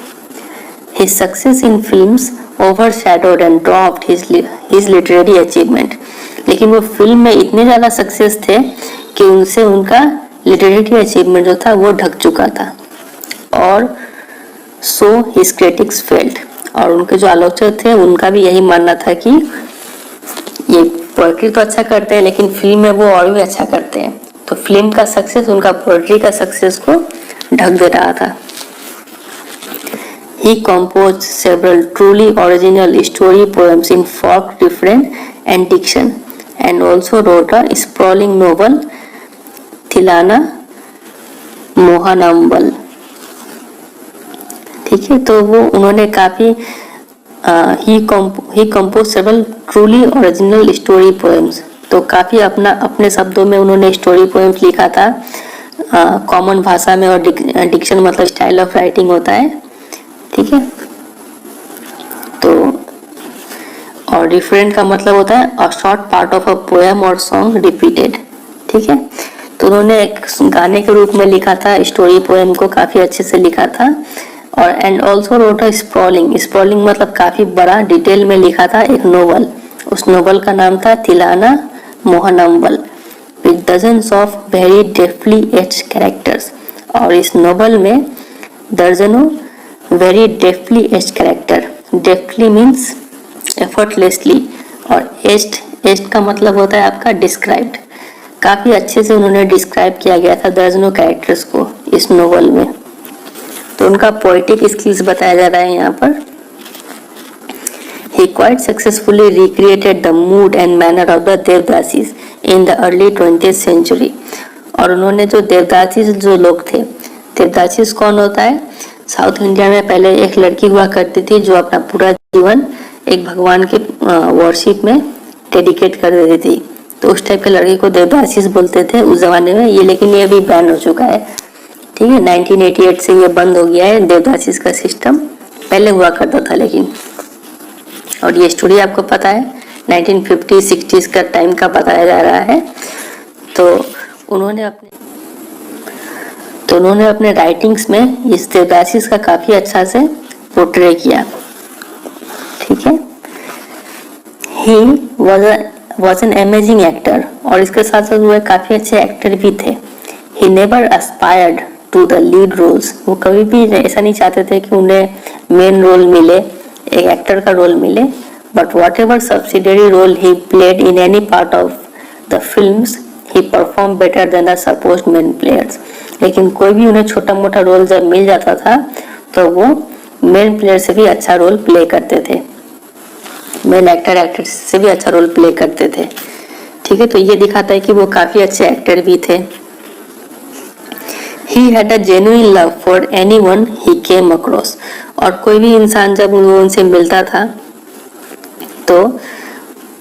His success in films overshadowed and dwarfed his literary achievement। लेकिन वो फिल्म में इतने ज्यादा सक्सेस थे कि उनसे उनका लिटरेरी अचीवमेंट जो था वो ढक चुका था। और so his critics felt, और उनके जो आलोचक थे उनका भी यही मानना था कि ये पोएट्री तो अच्छा करते हैं लेकिन फिल्म में वो और भी अच्छा करते हैं। तो फिल्म का सक्सेस उनका पोएट्री का सक्सेस को ढक दे रहा था। He composed several truly original story poems in folk refrain and diction, and also wrote a sprawling novel, Thilana Mohanambal। ठीक है, तो वो उन्होंने काफी he composed several truly original story poems। तो काफी अपने शब्दों में उन्होंने स्टोरी पोएम्स लिखा था, कॉमन भाषा में, और डिक्शन मतलब स्टाइल ऑफ राइटिंग होता है। ठीक है, तो और रिफरेंट का मतलब होता है a short part of a poem और सॉन्ग रिपीटेड। ठीक है, तो उन्होंने एक गाने के रूप में लिखा था स्टोरी पोएम को, काफी अच्छे से लिखा था। और and also wrote a sprawling मतलब काफी बड़ा डिटेल में लिखा था एक नोवेल। उस नोवेल का नाम था Thillana Mohanambal with dozens of very deftly etched characters. और इस नोवेल में दर्जनों very deftly etched character, deftly means effortlessly, और एज्ड का मतलब होता है आपका डिस्क्राइब्ड। काफी अच्छे से उन्होंने डिस्क्राइब किया गया था दर्जनों कैरेक्टर्स को इस नोवेल में। तो उनका पोएटिक स्किल्स बताया जा रहा है यहाँ पर। He quite successfully recreated the mood and manner of the devadasis in the early 20th century। और उन्होंने जो देवदासीज जो लोग थे, देवदासीज कौन होता है? साउथ इंडिया में पहले एक लड़की हुआ करती थी जो अपना पूरा जीवन एक भगवान के वर्शिप में डेडिकेट कर देती थी। तो उस टाइप के लड़की को देवदासीज बोलते थे उस जमाने में। ये लेकिन ये अभी बैन हो चुका है। ठीक है, 1988 से ये बंद हो गया है देवदासीज का सिस्टम, पहले हुआ करता था लेकिन। और ये स्टोरी आपको पता है 1950-60s का टाइम का बताया जा रहा है। तो उन्होंने अपने राइटिंग्स में इस देवदासीज का काफी अच्छा से पोर्ट्रे किया। ठीक है, he was an amazing actor, और इसके साथ साथ वो काफी अच्छे एक्टर भी थे। He never aspired to the lead roles. वो कभी भी ऐसा नहीं चाहते थे कि उन्हें मेन रोल मिले, एक एक्टर का रोल मिले। But whatever subsidiary role he played in any part of the films he performed better than the supposed main players. लेकिन कोई भी उन्हें छोटा मोटा रोल जब मिल जाता था तो वो मेन प्लेयर से भी अच्छा रोल प्ले करते थे, मेन एक्टर से भी अच्छा रोल प्ले करते थे। ठीक है, तो ये दिखाता है कि वो काफी अच्छे एक्टर भी थे। He had a genuine love for anyone he came across। और कोई भी इंसान जब उनसे मिलता था तो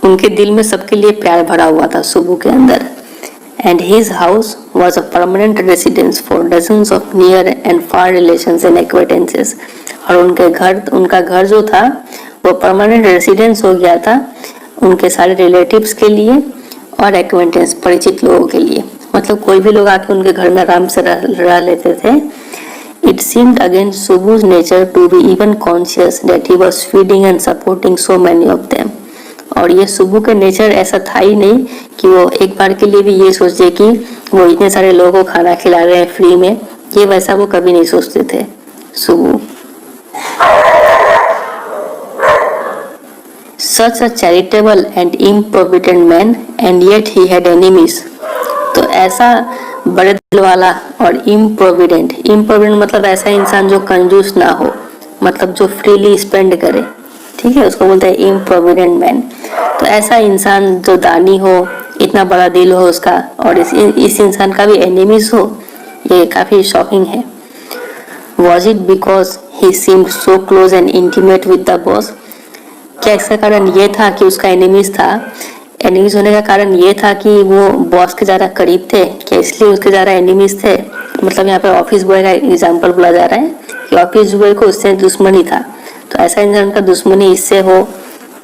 उनके दिल में सबके लिए प्यार भरा हुआ था सुबू के अंदर। And his house was a permanent residence for dozens of near and far relations and acquaintances। और उनका घर जो था वो परमानेंट रेसिडेंस हो गया था उनके सारे रिलेटिव्स के लिए और एक्वेंटेंस परिचित लोगों के लिए। मतलब कोई भी लोग आके उनके घर में आराम से रह लेते थे। It seemed against Subbu's nature to be even conscious that he was feeding and supporting so many of them। और ये सुबू के नेचर ऐसा था ही नहीं कि वो एक बार के लिए भी ये सोचे कि वो इतने सारे लोगों को खाना खिला रहे हैं फ्री में। ये वैसा वो कभी नहीं सोचते थे Subbu. Such a charitable and improvident man, and yet he had enemies। तो ऐसा बड़े दिल वाला और इम्प्रोविडेंट मतलब ऐसा इंसान जो कंजूस ना हो, मतलब जो फ्रीली स्पेंड करे। ठीक है, उसको बोलते हैं इम्प्रोविडेंट मैन। तो ऐसा इंसान जो दानी हो, इतना बड़ा दिल हो उसका, और इस इंसान का भी एनिमीज हो, ये काफी शॉकिंग है। Was it because he seemed so close and intimate with the boss? क्या इसका कारण ये था कि उसका एनिमीज था? एनिमीज होने का कारण ये था कि वो बॉस के ज्यादा करीब थे क्या, इसलिए उसके ज्यादा एनिमीज थे? मतलब यहाँ पे ऑफिस बॉय का एग्जाम्पल बोला जा रहा है कि ऑफिस बॉय को उससे दुश्मनी था, तो ऐसा इंसान का दुश्मनी इससे हो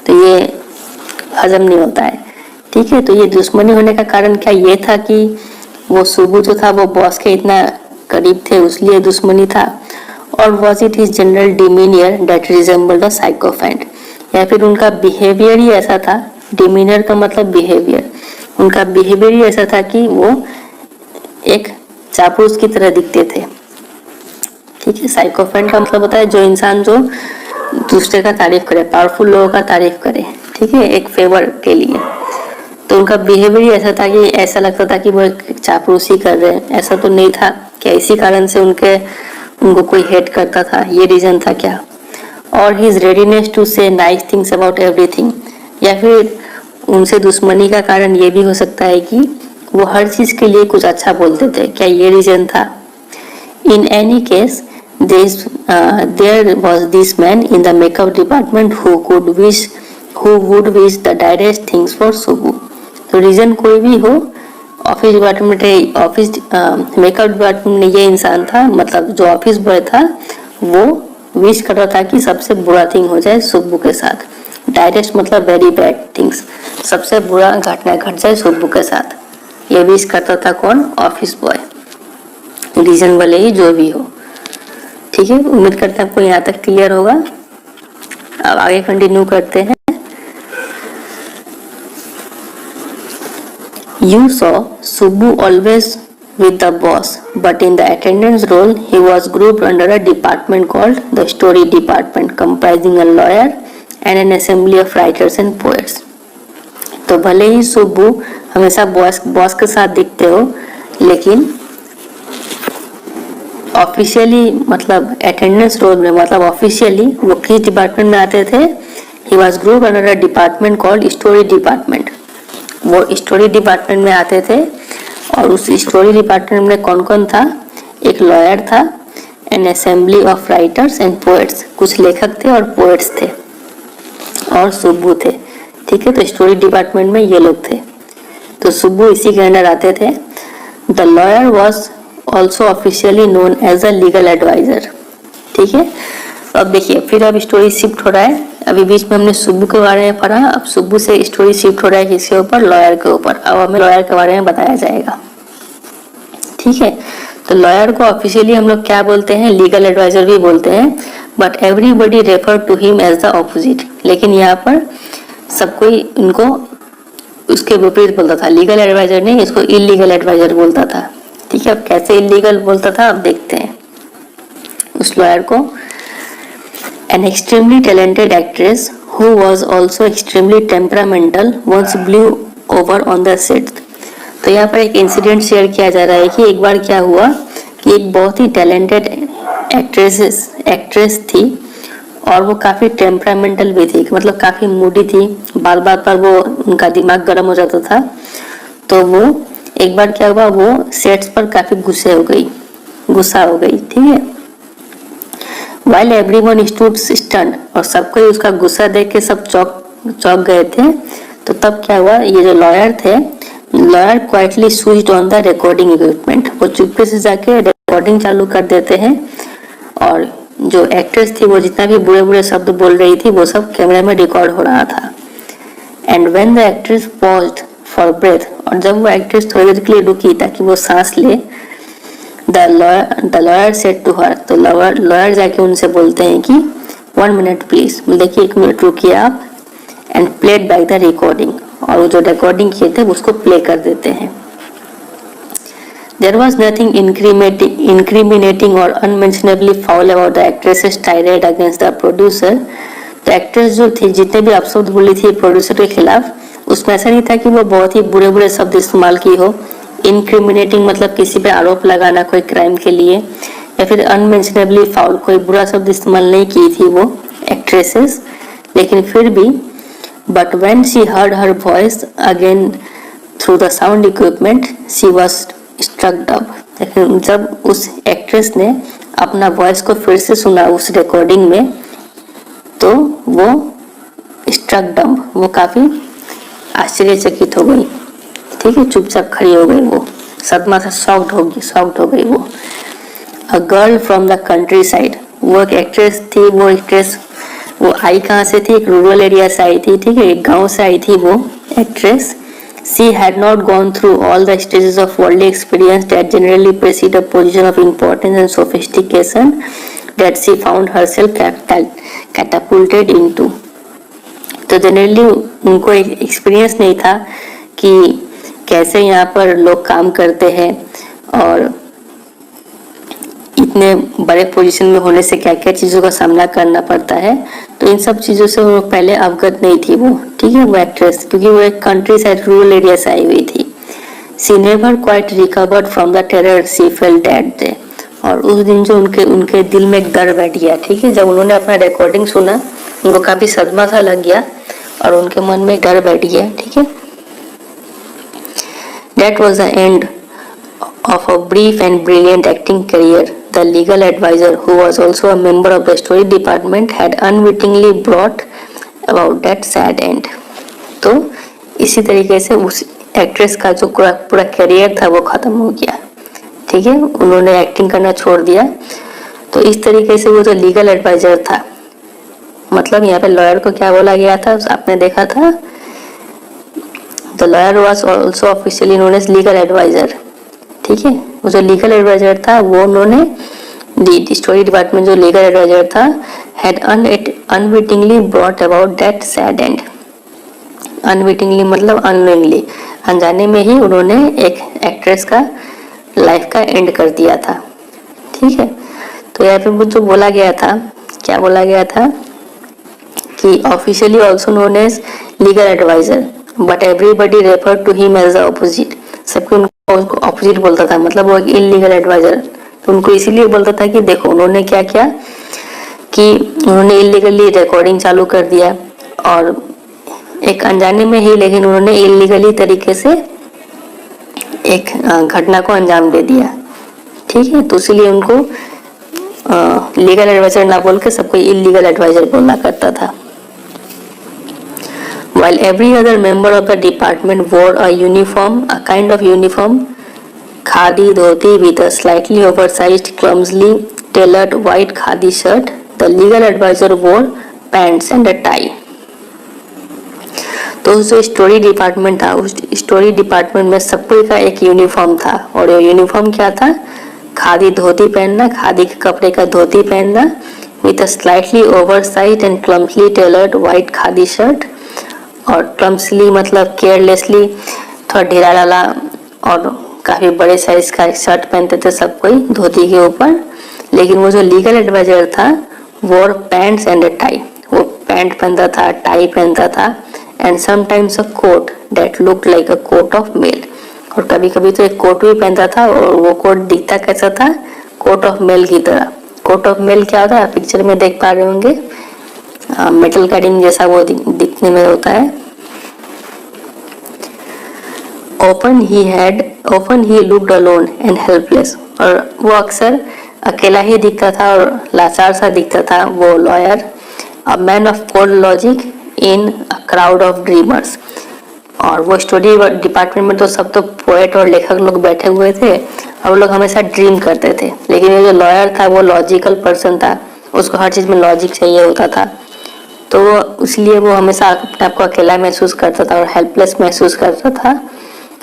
तो ये हजम नहीं होता है। ठीक है, तो ये दुश्मनी होने का कारण क्या ये था कि वो सुबु जो था वो बॉस के इतना करीब थे इसलिए दुश्मनी था, और was it his general demeanour that resembled a sycophant, या फिर उनका बिहेवियर ही ऐसा था। डिमीनियर का मतलब बिहेवियर, उनका बिहेवियर ही ऐसा था कि वो एक चापलूस की तरह दिखते थे। ठीक है, साइकोफेंट का मतलब होता है जो इंसान जो दूसरे का तारीफ करे, पावरफुल लोगों का तारीफ करे, ठीक है, एक फेवर के लिए। तो उनका बिहेवियर ही ऐसा था कि ऐसा लगता था कि वो एक चापलूसी कर रहे हैं। ऐसा तो नहीं था कि इसी कारण से उनको कोई हेट करता था, ये रीजन था क्या? और हिज रेडीनेस टू से नाइस थिंग्स अबाउट एवरीथिंग, या फिर उनसे दुश्मनी का कारण ये भी हो सकता है कि वो हर चीज के लिए कुछ अच्छा बोलते थे, क्या ये रीजन था? In any case there was this man in the makeup department who would wish the direct things for Subbu. तो रीजन कोई भी हो, ऑफिस मेकअप डिपार्टमेंट में ये इंसान था, मतलब जो ऑफिस बॉय था वो विश कर रहा था कि सबसे बुरा थिंग हो जाए सुब्बू के साथ। डायरेक्ट मतलब वेरी बैड थिंग्स, सबसे बुरा घटना घट जाए सुब्बू के साथ, ये विश करता था कौन? Office boy. रीजन भले ही जो भी हो। ठीक है, उम्मीद करते हैं आपको यहाँ तक क्लियर होगा। अब आगे कंटिन्यू करते हैं। You saw Subbu always with the boss, but in the attendance role, he was grouped under a department called the Story Department, comprising a lawyer and an assembly of writers and poets. तो भले ही सुब्बू हमेशा boss के साथ दिखते हो, लेकिन officially मतलब attendance role में, मतलब ऑफिशियली वो किस डिपार्टमेंट में आते थे? He was group under a department called story department. वो स्टोरी डिपार्टमेंट में आते थे, और उस स्टोरी डिपार्टमेंट में कौन कौन था? एक लॉयर था, N assembly of writers and poets, कुछ लेखक थे और पोएट्स थे, और सुब्बू थे। ठीक है, तो स्टोरी डिपार्टमेंट में ये लोग थे, तो सुब्बू इसी के अंडर आते थे। The lawyer was also officially known as a legal adviser. ठीक है, अब देखिए फिर अब स्टोरी शिफ्ट हो रहा है। अभी बीच में हमने सुब्बू के बारे में पढ़ा, अब सुब्बू से स्टोरी शिफ्ट हो रहा है किसके ऊपर? लॉयर के ऊपर। अब हमें लॉयर के बारे में बताया जाएगा। ठीक है, तो लॉयर को ऑफिशियली हम लोग क्या बोलते हैं? लीगल एडवाइजर भी बोलते हैं, but everybody refer to him as the opposite. लेकिन यहाँ पर सब कोई इनको उसके विपरीत बोलता था, लीगल एडवाइजर नहीं, इसको इलीगल एडवाइजर बोलता था। ठीक है, अब कैसे इलीगल बोलता था अब देखते हैं उस लॉयर को। An extremely talented actress who was also extremely temperamental once blew over on the set. तो यहाँ पर एक इंसिडेंट शेयर किया जा रहा है कि एक बार क्या हुआ कि एक बहुत ही टैलेंटेड एक्ट्रेस थी, और वो काफ़ी टेम्परामेंटल भी थी, मतलब काफ़ी मूडी थी, बार बार पर वो उनका दिमाग गर्म हो जाता था। तो वो एक बार क्या हुआ, वो सेट्स पर काफ़ी गुस्सा हो गई। ठीक है, While everyone stood stunned, और सबको उसका गुस्सा देख के सब चौंक गए थे। तो तब क्या हुआ, ये जो लॉयर थे, lawyer quietly switched on the recording equipment, वो चुपके से जाके रिकॉर्डिंग चालू कर देते हैं, और जो एक्ट्रेस थी वो जितना भी बुरे बुरे शब्द बोल रही थी वो सब कैमरे में रिकॉर्ड हो रहा था। And when the actress paused for breath, और जब वो एक्ट्रेस थोड़ी देर के लिए रुकी ताकि वो सांस ले, The lawyer said to her, तो लॉयर जाके उनसे बोलते हैं कि 1 minute please, देखिए 1 मिनट रुकिए आप, and played back the recording, और वो जो रिकॉर्डिंग किए थे उसको प्ले कर देते हैं। There was nothing incriminating or unmentionably foul about the actress's tirade against the producer. तो एक्ट्रेस जो थी जितने भी अपशब्द बोली थी प्रोड्यूसर के खिलाफ, उसमें ऐसा नहीं था कि वो बहुत ही बुरे बुरे शब्द इस्तेमाल की हो। इनक्रिमिनेटिंग मतलब किसी पे आरोप लगाना कोई क्राइम के लिए, या फिर अनमेंशनेबली फाउल, कोई बुरा शब्द इस्तेमाल नहीं की थी वो एक्ट्रेसेस, लेकिन फिर भी but when she heard her voice again through the sound equipment she was struck dumb. लेकिन जब उस एक्ट्रेस ने अपना वॉइस को फिर से सुना उस रिकॉर्डिंग में, तो वो स्ट्रक डम, वो काफी आश्चर्यचकित हो गई। ठीक है, चुपचाप खड़ी हो गई वो, सदमा से शॉक्ड हो गई वो। A girl from the country side, वो एक एक्ट्रेस थी। वो एक्ट्रेस वो आई कहाँ से थी? एक रूरल एरिया से आई थी, ठीक है, एक गांव से आई थी वो actress. She had not gone through all the stages of worldly experience that generally precede a position of importance and sophistication that she found herself catapulted into. तो जनरली उनको एक एक्सपीरियंस नहीं था कि कैसे यहाँ पर लोग काम करते हैं और इतने बड़े पोजीशन में होने से क्या क्या चीज़ों का सामना करना पड़ता है। तो इन सब चीज़ों से वो पहले अवगत नहीं थी वो, ठीक है, वो एक्ट्रेस, क्योंकि वो एक कंट्री साइड रूरल एरिया से आई हुई थी। She never quite recovered from the terror she felt that day. और उस दिन जो उनके दिल में एक डर बैठ गया, ठीक है, जब उन्होंने अपना रिकॉर्डिंग सुना उनको काफ़ी सदमा सा लग गया और उनके मन में डर बैठ गया, ठीक है। That was the end of a brief and brilliant acting career. The legal advisor, who was also a member of the story department, had unwittingly brought about that sad end. तो इसी तरीके से उस एक्ट्रेस का जो पूरा career था वो खत्म हो गया, ठीक है, उन्होंने एक्टिंग करना छोड़ दिया। तो इस तरीके से वो जो लीगल एडवाइजर था, मतलब यहाँ पे लॉयर को क्या बोला गया था आपने देखा था, the lawyer was also officially known as legal adviser, ठीक है। वो जो लीगल एडवाइजर था वो उन्होंने स्टोरी डिपार्टमेंट जो लीगल एडवाइजर था had unwittingly brought about that sad end. Unwittingly मतलब अननोइंगली, अनजाने में ही उन्होंने एक एक्ट्रेस का लाइफ का एंड कर दिया था, ठीक है। तो यहाँ पे जो बोला गया था, क्या बोला गया था कि officially also known as legal adviser but everybody refer to him as the opposite. सबको उनको ऑपोजिट बोलता था, मतलब वो एक इलीगल एडवाइजर। तो उनको इसीलिए बोलता था कि देखो उन्होंने क्या किया कि उन्होंने इलीगली रिकॉर्डिंग चालू कर दिया और एक अनजाने में ही, लेकिन उन्होंने इलीगली तरीके से एक घटना को अंजाम दे दिया, ठीक है। तो इसलिए उनको लीगल एडवाइजर ना बोल के सबको इलीगल एडवाइजर बोलना करता था। While every other member of the department wore a uniform, a kind of uniform, khadi dhoti with a slightly oversized, clumsily tailored white khadi shirt, the legal advisor wore pants and a tie. तो जो story department था, उस story department में सबको का एक uniform था और ये यूनिफॉर्म क्या था? खादी धोती पहनना, खादी के कपड़े का धोती पहनना, with a slightly oversize and clumsily tailored white khadi shirt. और क्लम्सली मतलब केयरलेसली, थोड़ा ढीला ढाला और काफ़ी बड़े साइज का शर्ट पहनते थे सब कोई धोती के ऊपर। लेकिन वो जो लीगल एडवाइजर था वो पैंट्स एंड अ टाई, वो पैंट पहनता था, टाई पहनता था, and sometimes a coat that looked like a coat of mail. और कभी कभी तो एक कोट भी पहनता था और वो कोट दिखता कैसा था? कोट ऑफ मेल की तरह। कोट ऑफ मेल क्या होता है? पिक्चर में देख पा रहे होंगे, मेटल कैडिंग जैसा वो दिखने में होता है। often he looked alone and helpless, और वो अक्सर अकेला ही दिखता था और लाचार सा दिखता था वो lawyer. A man of cold logic in a crowd of dreamers. और वो स्टोरी डिपार्टमेंट में तो सब तो पोएट और लेखक लोग बैठे हुए थे और वो लोग हमेशा ड्रीम करते थे, लेकिन ये जो लॉयर था वो लॉजिकल पर्सन था, उसको हर चीज़ में लॉजिक चाहिए होता था। तो इसलिए वो हमेशा अपने आप को अकेला महसूस करता था और हेल्पलेस महसूस करता था।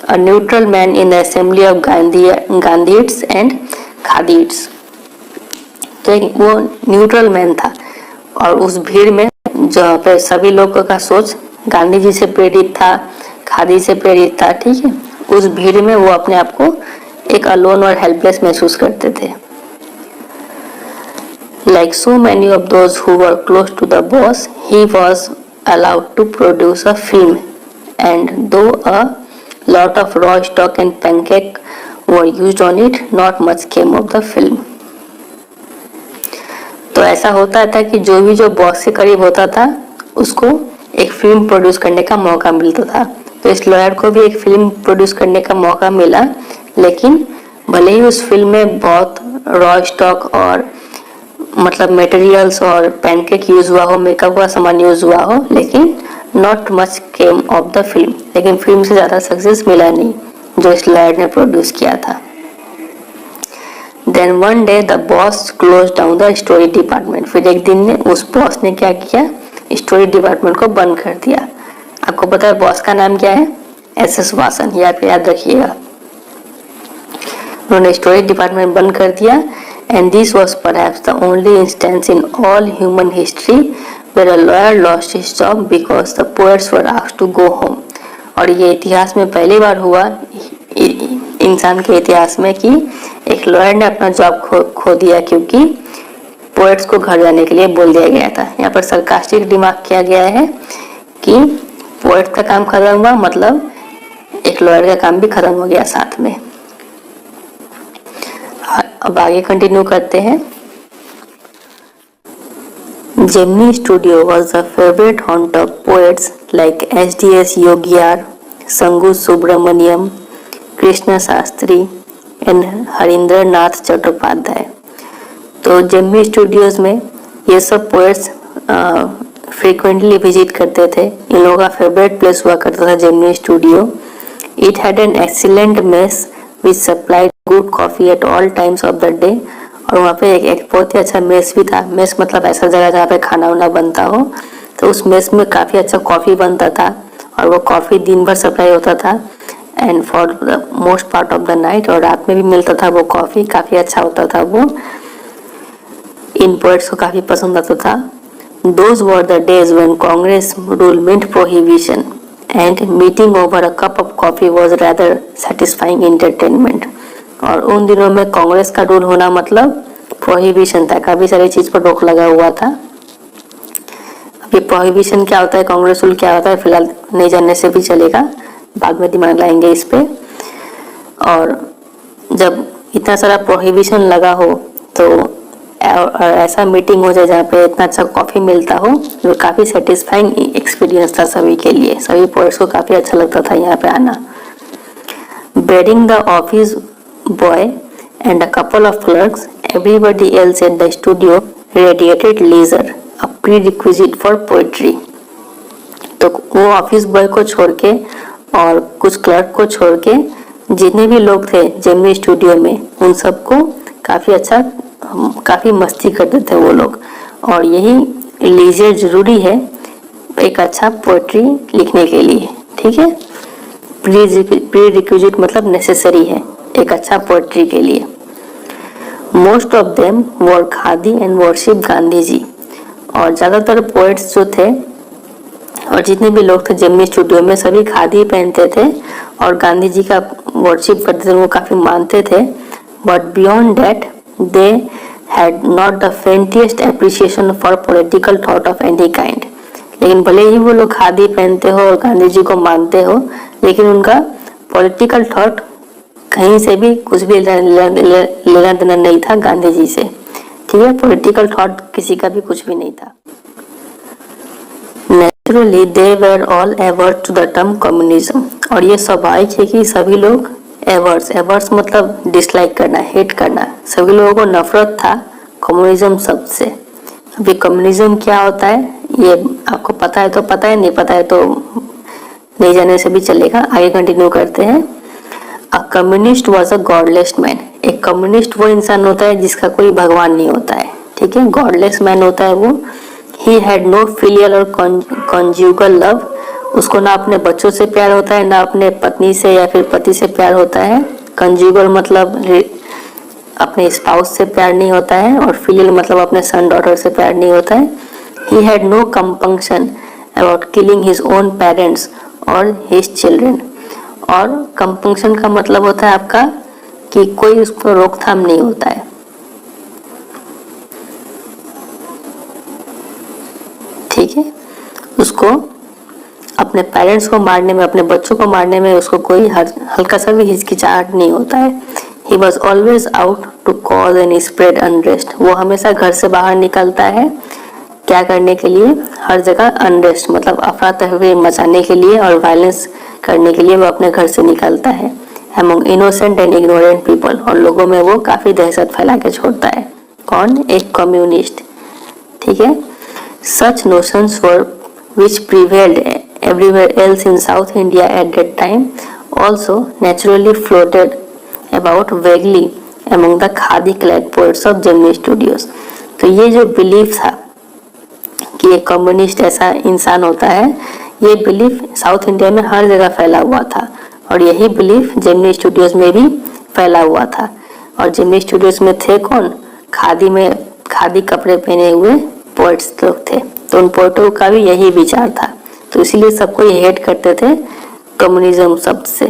A neutral man in the assembly of Gandhiites and Khadiites. तो वो न्यूट्रल मैन था और उस भीड़ में जहाँ पे सभी लोगों का सोच गांधी जी से प्रेरित था, खादी से प्रेरित था, ठीक है। उस भीड़ में वो अपने आप को एक अलोन और हेल्पलेस महसूस करते थे। Like so many of those who were close to the boss, he was allowed to produce a film, and though a lot of raw stock and pancake were used on it, not much came of the film. तो ऐसा होता था कि जो boss के करीब होता था उसको एक फिल्म प्रोड्यूस करने का मौका मिलता था। तो इस लॉयर को भी एक फिल्म प्रोड्यूस करने का मौका मिला, लेकिन भले ही उस फिल्म में बहुत रॉ स्टॉक और मतलब मटेरियल्स और पैनकेक यूज हुआ हो, मेकअप का सामान यूज हुआ हो, लेकिन not much came of the film, लेकिन फिल्म से ज़्यादा सक्सेस मिला नहीं। जो इस लॉयर ने प्रोड्यूस किया था। Then one day the boss close down the story department. फिर एक दिन ने उस बॉस ने क्या किया, स्टोरी डिपार्टमेंट को बंद कर दिया। आपको पता है बॉस का नाम क्या है? SS वासन, याद रखिएगा। उन्होंने स्टोरी डिपार्टमेंट बंद कर दिया। And this was perhaps the only instance in all human history where a lawyer lost his job because the poets were asked to go home. और ये इतिहास में पहली बार हुआ इंसान के इतिहास में कि एक लॉयर ने अपना जॉब खो दिया क्योंकि पोएट्स को घर जाने के लिए बोल दिया गया था। यहाँ पर सरकास्टिक रिमार्क किया गया है कि पोएट्स का काम खत्म हुआ, मतलब एक लॉयर का काम भी खत्म हो गया साथ में। अब आगे कंटिन्यू करते हैं। Gemini studio was the favourite haunt of poets like HDS Yogiyar, Sangu Subramanyam, Krishna Sastri and Harindranath Chattopadhyay. तो जेमिनी स्टूडियोज में ये सब पोएट्स फ्रीक्वेंटली विजिट करते थे। इन लोगों का फेवरेट प्लेस हुआ करता था Gemini studio. It had an excellent mess which supplied good coffee at all times of the day. और वहाँ पे एक बहुत ही अच्छा मेस भी था। मेस मतलब ऐसा जगह जहाँ पे खाना वाना बनता हो। तो उस मेस में काफ़ी अच्छा कॉफ़ी बनता था और वो कॉफ़ी दिन भर सप्लाई होता था and for the most part of the night. और रात में भी मिलता था वो कॉफ़ी, काफ़ी अच्छा होता था वो। इन पोएट्स को काफ़ी पसंद आता था। Those were the days when Congress rule meant prohibition and meeting over a cup of coffee was rather satisfying entertainment। और उन दिनों में कांग्रेस का रूल होना मतलब प्रोहिबिशन था, काफ़ी सारी चीज़ पर रोक लगा हुआ था। अब ये प्रोहिबिशन क्या होता है, कांग्रेस रूल क्या होता है, फिलहाल नहीं जानने से भी चलेगा, बाद में दिमाग लाएंगे इस पे। और जब इतना सारा प्रोहिबिशन लगा हो तो और ऐसा मीटिंग हो जाए जहाँ पे इतना अच्छा कॉफ़ी मिलता हो, जो काफ़ी सेटिस्फाइंग एक्सपीरियंस था सभी के लिए। सभी पोएट्स को काफ़ी अच्छा लगता था यहाँ पे आना। Barring the office boy and a couple of clerks, everybody else at the studio radiated leisure, a prerequisite for poetry. तो वो ऑफिस बॉय को छोड़ के और कुछ क्लर्क को छोड़ के जितने भी लोग थे जेमिनी स्टूडियो में, उन सबको काफ़ी मस्ती करते थे वो लोग। और यही लीजर जरूरी है एक अच्छा पोएट्री लिखने के लिए, ठीक है। प्री रिक्विजिट मतलब नेसेसरी है एक अच्छा पोएट्री के लिए। Most of them were khadi and worship Gandhi ji. और ज़्यादातर पोएट्स जो थे और जितने भी लोग थे जेमिनी स्टूडियो में, सभी खादी पहनते थे और गांधी जी का वर्शिप करते थे, वो काफ़ी मानते थे। But beyond that they had not the faintest appreciation for political thought of any kind। लेकिन भले ही वो लोग खादी पहनते हो और गांधी जी को मानते हो, लेकिन उनका पॉलिटिकल थॉट कहीं से भी कुछ भी लेना देना नहीं था गांधी जी से, ठीक है। पॉलिटिकल थॉट किसी का भी कुछ भी नहीं था। Naturally they were all averse to the term communism. और ये स्वाभाविक है कि सभी लोग एवर्स मतलब डिसलाइक करना, हेट करना। सभी लोगों को नफरत था कम्युनिज्म शब्द से। अभी कम्युनिज्म क्या होता है ये आपको पता है तो पता है, नहीं पता है तो नहीं जाने से भी चलेगा। आगे कंटिन्यू करते हैं। A communist was a godless man. एक कम्युनिस्ट वो इंसान होता है जिसका कोई भगवान नहीं होता है, ठीक है। गॉडलेस मैन होता है वो। ही हैड नो फिलियल और कॉन्जुगल लव। उसको ना अपने बच्चों से प्यार होता है, ना अपने पत्नी से या फिर पति से प्यार होता है। कंजुगल मतलब अपने स्पाउस से प्यार नहीं होता है और फिलियल मतलब अपने सन डॉटर से प्यार नहीं होता है। He had no compunction about killing his own parents और हिज चिल्ड्रन। और कंपंक्शन का मतलब होता है आपका कि कोई उसको रोकथाम नहीं होता है, ठीक है। उसको अपने पेरेंट्स को मारने में, अपने बच्चों को मारने में उसको कोई हल्का सा भी हिचकिचाहट नहीं होता है। He was always out to cause and spread unrest। वो हमेशा घर से बाहर निकलता है क्या करने के लिए, हर जगह अनरेस्ट मतलब अफरा तफरी मचाने के लिए और वायलेंस करने के लिए वो अपने घर से निकलता है। Among innocent and ignorant people, और लोगों में वो काफ़ी दहशत फैला के छोड़ता है। कौन? एक कम्युनिस्ट, ठीक है। Such notions were which prevailed everywhere else in South India at that time। also naturally floated about vaguely among the khadi clad poets of Gemini Studios. तो ये जो बिलीफ था कि एक कम्युनिस्ट ऐसा इंसान होता है, ये बिलीफ साउथ इंडिया में हर जगह फैला हुआ था और यही बिलीफ जेमिनी स्टूडियोज में भी फैला हुआ था। और जेमिनी स्टूडियोज में थे कौन? खादी कपड़े पहने हुए पोएट्स लोग थे। तो उन पोएटों का भी यही विचार था, तो इसीलिए सबको ये हेट करते थे कम्युनिज्म शब्द से।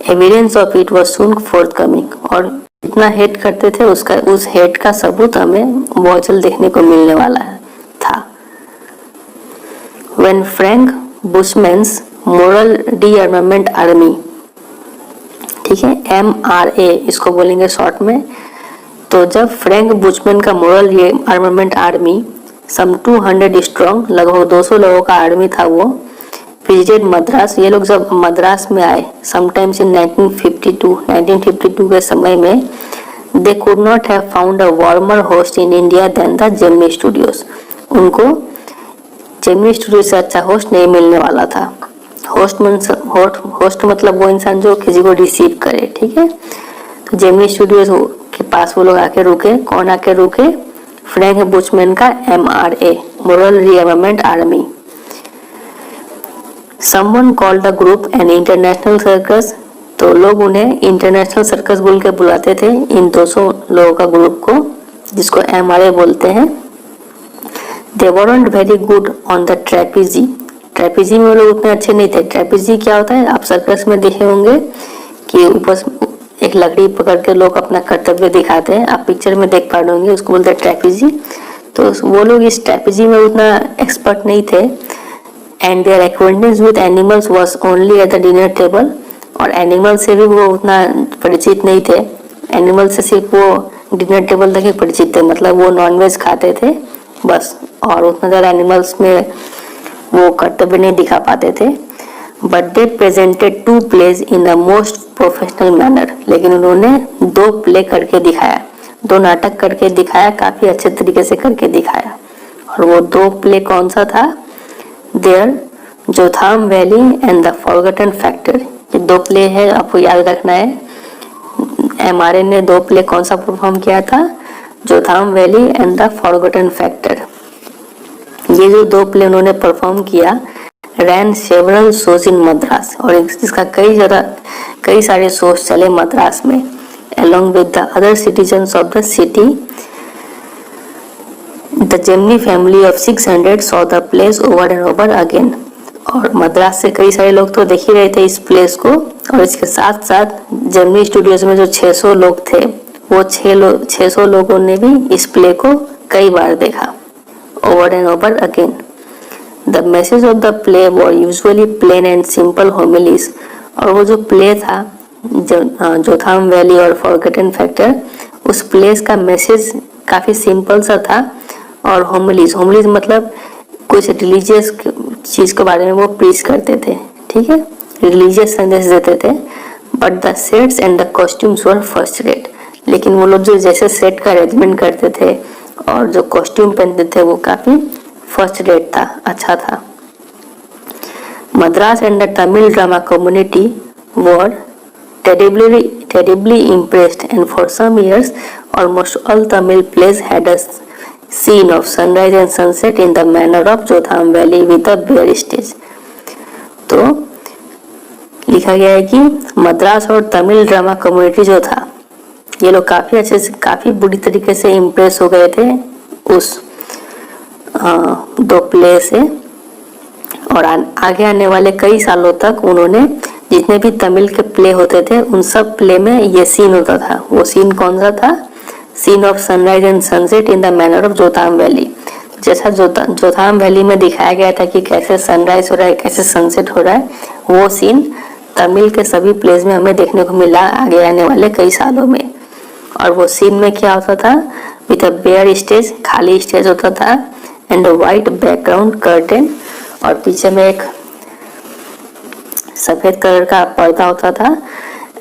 Evidence of it was soon forthcoming, और इतना हेट करते थे उस हेट का सबूत हमें बहुत जल्द देखने को मिलने वाला था। When Frank Bushman's moral D-armament army, ठीक है, MRA इसको बोलेंगे शॉर्ट में। तो जब फ्रैंक बुशमैन का मोरल आर्मामेंट आर्मी सम 200 स्ट्रॉन्ग, लगभग 200 लोगों का आर्मी था, वो विजिटेड मद्रास। ये लोग जब मद्रास में आए समटाइम्स इन 1952 के समय में, they could not have found a warmer host in India than the Gemini Studios. उनको जेमिनी स्टूडियो से अच्छा होस्ट नहीं मिलने वाला था। होस्ट मतलब वो इंसान जो किसी को रिसीव करे, ठीक है। तो जेमिनी स्टूडियोज के पास वो लोग आके रुके। कौन आके रुके? फ्रैंक बुशमैन का MRA, moral rearmament army. Someone called the group an international circus, तो लोग उन्हें इंटरनेशनल सर्कस बोल के बुलाते थे इन 200 लोगों का ग्रुप को, जिसको MRA बोलते हैं। They weren't very good on the trapeze, ट्रेपेजी में वो लोग उतने अच्छे नहीं थे। ट्रेपेजी क्या होता है? आप सर्कस में देखे होंगे कि ऊपर एक लकड़ी पकड़ के लोग अपना कर्तव्य दिखाते हैं, आप पिक्चर में देख पा रहे होंगे, उसको बोलते हैं ट्रेपेजी। तो वो लोग इस ट्रेपेजी में उतना एक्सपर्ट नहीं थे। And their acquaintance with animals was only at the dinner table, और एनिमल से भी वो उतना परिचित नहीं थे। एनिमल से सिर्फ वो डिनर टेबल तक ही परिचित थे, मतलब वो नॉनवेज खाते थे बस, और उतना ज़्यादा एनिमल्स में वो कर्तव्य नहीं दिखा पाते थे। But they presented 2 plays in the most professional manner, लेकिन उन्होंने 2 प्ले करके दिखाया, 2 नाटक करके दिखाया, काफ़ी अच्छे तरीके से करके दिखाया। और वो 2 प्ले कौन सा था? There Jotham valley and the forgotten factor. ये 2 प्ले है, आपको याद रखना है। MRA ने 2 प्ले कौन सा परफॉर्म किया था? Jotham valley and the forgotten factor. ये जो 2 प्ले उन्होंने परफॉर्म किया, ran several shows in Madras, और इसका कई सारे शोज चले मद्रास में। along with the other citizens of the city, the Gemini family of 600 saw the place over and over again। और मद्रास से कई सारे लोग तो देख ही रहे थे इस प्लेस को, और इसके साथ साथ जेमिनी स्टूडियोज में जो 600 लोग थे, वो 600 लोगों ने भी इस प्ले को कई बार देखा, over and over again। The message of the play were usually plain and simple homilies, और वो जो प्ले था जोथाम वैली और फॉरगॉटन फैक्टर, उस प्लेस का मैसेज काफ़ी सिंपल सा था। और होमिलीज मतलब कुछ रिलीजियस चीज़ के बारे में वो प्रीच करते थे, ठीक है, रिलीजियस संदेश देते थे। But the sets and the costumes were first rate, लेकिन वो लोग जो जैसे सेट का अरेंजमेंट करते थे और जो कॉस्ट्यूम पहनते थे वो काफ़ी फर्स्ट रेट था, अच्छा था। Madras and the Tamil drama community were terribly impressed, and for some years almost all Tamil plays had a scene of sunrise and sunset in the manner of Jotham Valley with a bare stage। तो लिखा गया है कि मद्रास और Tamil drama community जो था, ये लोग काफ़ी अच्छे से, काफ़ी बुरी तरीके से इम्प्रेस हो गए थे उस 2 प्ले से। और आगे आने वाले कई सालों तक उन्होंने जितने भी तमिल के प्ले होते थे उन सब प्ले में ये सीन होता था। वो सीन कौन सा था? Scene of sunrise and sunset in the manner of Jotham valley. जैसा जोथाम वैली में दिखाया गया था कि कैसे सनराइज हो रहा है, कैसे सनसेट हो रहा है, वो सीन तमिल के सभी प्लेज में हमें देखने को मिला आगे आने वाले कई सालों में। और वो सीन में क्या होता था? विथ अ बेयर स्टेज, खाली स्टेज होता था, and a white background curtain, और पीछे में एक सफेद कलर का पर्दा होता था,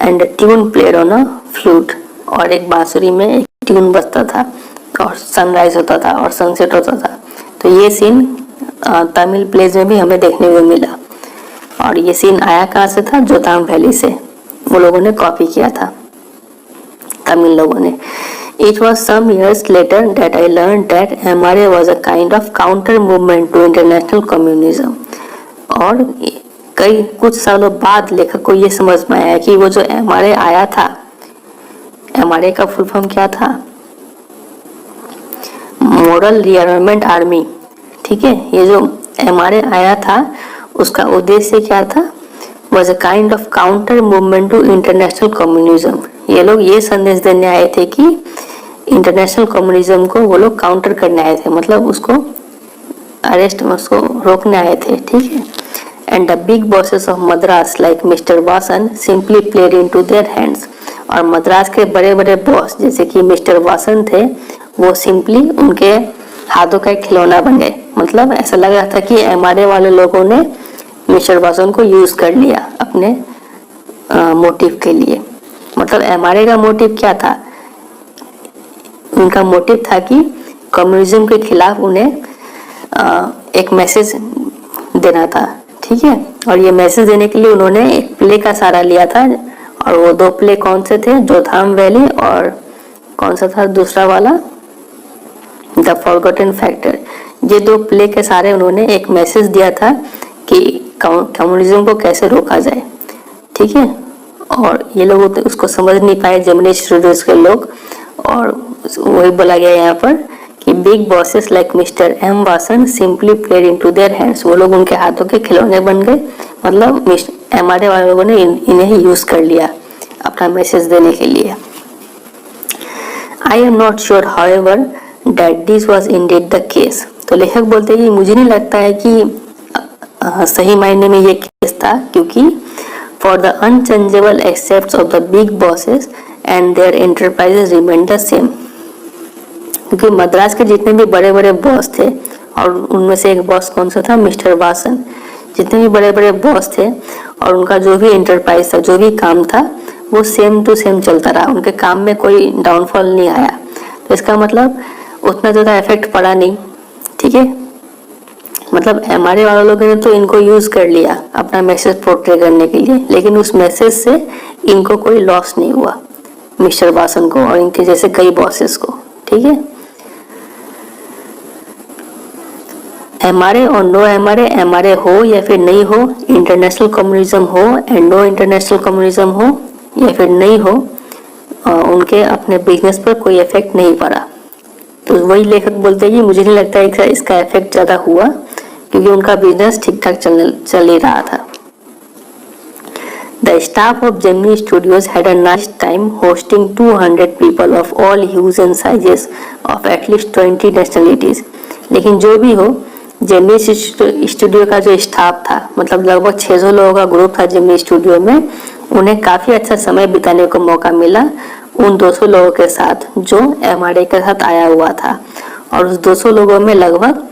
and tune played on a flute, और एक बांसुरी में एक ट्यून बजता था, और सनराइज होता था और सनसेट होता था। तो ये सीन तमिल प्लेज में भी हमें देखने को मिला। और ये सीन आया कहाँ से था, जोताम वैली से। वो लोगों ने कॉपी किया था, तमिल लोगों ने। It was some years later that I learned that MRA was a kind of counter movement to international communism. और कई कुछ सालों बाद लेखक को ये समझ में आया कि वो जो MRA आया था, MRA का फुल फॉर्म क्या था, मॉडल रिआर्मेंट आर्मी। ठीक है, ये जो MRA आया था उसका उद्देश्य क्या था, was a kind of counter movement to international communism. ये लोग ये संदेश देने आए थे कि इंटरनेशनल कम्युनिज्म को वो लोग काउंटर करने आए थे, मतलब उसको अरेस्ट, उसको रोकने आए थे। ठीक है, and the big bosses of Madras like mister Vasan simply played into their hands. और मद्रास के बड़े बड़े बॉस जैसे कि मिस्टर वासन थे, वो सिंपली उनके हाथों का एक खिलौना बन गए। मतलब ऐसा लग रहा था कि MRA वाले लोगों ने मिस्टर वासन को यूज कर लिया अपने मोटिव के लिए। मतलब MRA का मोटिव क्या था, उनका मोटिव था कि कम्युनिज्म के खिलाफ उन्हें एक मैसेज देना था। ठीक है, और ये मैसेज देने के लिए उन्होंने एक प्ले का सहारा लिया था। और वो दो प्ले कौन से थे, जोथाम वैली और कौन सा था दूसरा वाला, द फॉरगॉटन फैक्टर। ये दो प्ले के सहारे उन्होंने एक मैसेज दिया था कि कम्युनिज्म को कैसे रोका जाए। ठीक है, और ये लोग उसको समझ नहीं पाए, जेमिनी स्टूडियोज के लोग। और वही बोला गया यहाँ पर कि big bosses like mister M Vasan simply played into their hands. वो लोग उनके हाथों के खिलौने बन गए। मतलब MRA वाले लोगों ने इन्हें यूज कर लिया अपना मैसेज देने के लिए। I am not sure however that this was Indeed the case. तो लेखक बोलते हैं कि मुझे नहीं लगता है कि सही मायने में ये केस था, क्योंकि for the unchangeable excepts of the big bosses and their enterprises remain the same. क्योंकि मद्रास के जितने भी बड़े बड़े बॉस थे, और उनमें से एक बॉस कौन सा था, मिस्टर वासन। जितने भी बड़े बड़े बॉस थे और उनका जो भी एंटरप्राइज था, जो भी काम था, वो सेम टू सेम चलता रहा। उनके काम में कोई डाउनफॉल नहीं आया। तो इसका मतलब उतना ज़्यादा इफेक्ट पड़ा नहीं। ठीक है, मतलब MRA वाले लोगों ने तो इनको यूज कर लिया अपना मैसेज पोर्ट्रे करने के लिए, लेकिन उस मैसेज से इनको कोई लॉस नहीं हुआ, मिस्टर वासन को और इनके जैसे कई बॉसेस को। ठीक है, MRA और नो MRA हो या फिर नहीं हो, इंटरनेशनल कम्युनिज्म हो एंड नो इंटरनेशनल कम्युनिज्म हो या फिर नहीं हो, उनके अपने बिजनेस पर कोई इफेक्ट नहीं पड़ा। तो वही लेखक बोलते हैं कि मुझे नहीं लगता है इसका इफेक्ट ज़्यादा हुआ, क्योंकि उनका बिजनेस ठीक ठाक चल ही रहा था। The staff of Gemini Studios had a nice time hosting 200 people of all hues and sizes of at least 20 nationalities. लेकिन जो भी हो, जेमिनी स्टूडियो का जो स्टाफ था, मतलब लगभग 600 लोगों का ग्रुप था जेमिनी स्टूडियो में, उन्हें काफ़ी अच्छा समय बिताने को मौका मिला उन 200 लोगों के साथ जो MRA के साथ आया हुआ था। और उस 200 लोगों में लगभग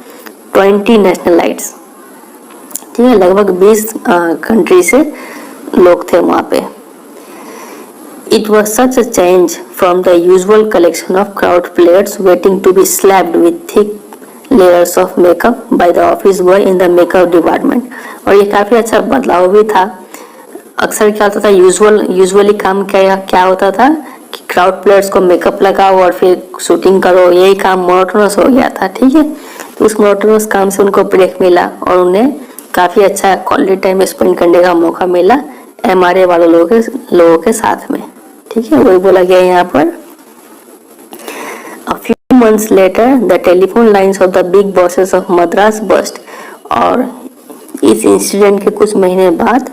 20 नेशनलाइट्स, ठीक है, लगभग 20 कंट्री से लोग थे वहाँ पे। It was such a change from the usual collection of crowd players waiting to be slapped with thick layers of makeup by the office boy in the makeup department. और ये काफ़ी अच्छा बदलाव भी था। अक्सर क्या होता था, यूजुअली काम क्या होता था कि क्राउड प्लेयर्स को मेकअप लगाओ और फिर शूटिंग करो, यही काम मोनोटोनस हो गया था। ठीक है, तो उस मोनोटोनस काम से उनको ब्रेक मिला और उन्हें काफ़ी अच्छा क्वालिटी टाइम स्पेंड करने का मौका मिला MRA वाले लोगों के साथ में। ठीक है, वही बोला गया यहाँ पर। A few months later, the telephone lines of the big bosses of Madras burst. और इस इंसिडेंट के कुछ महीने बाद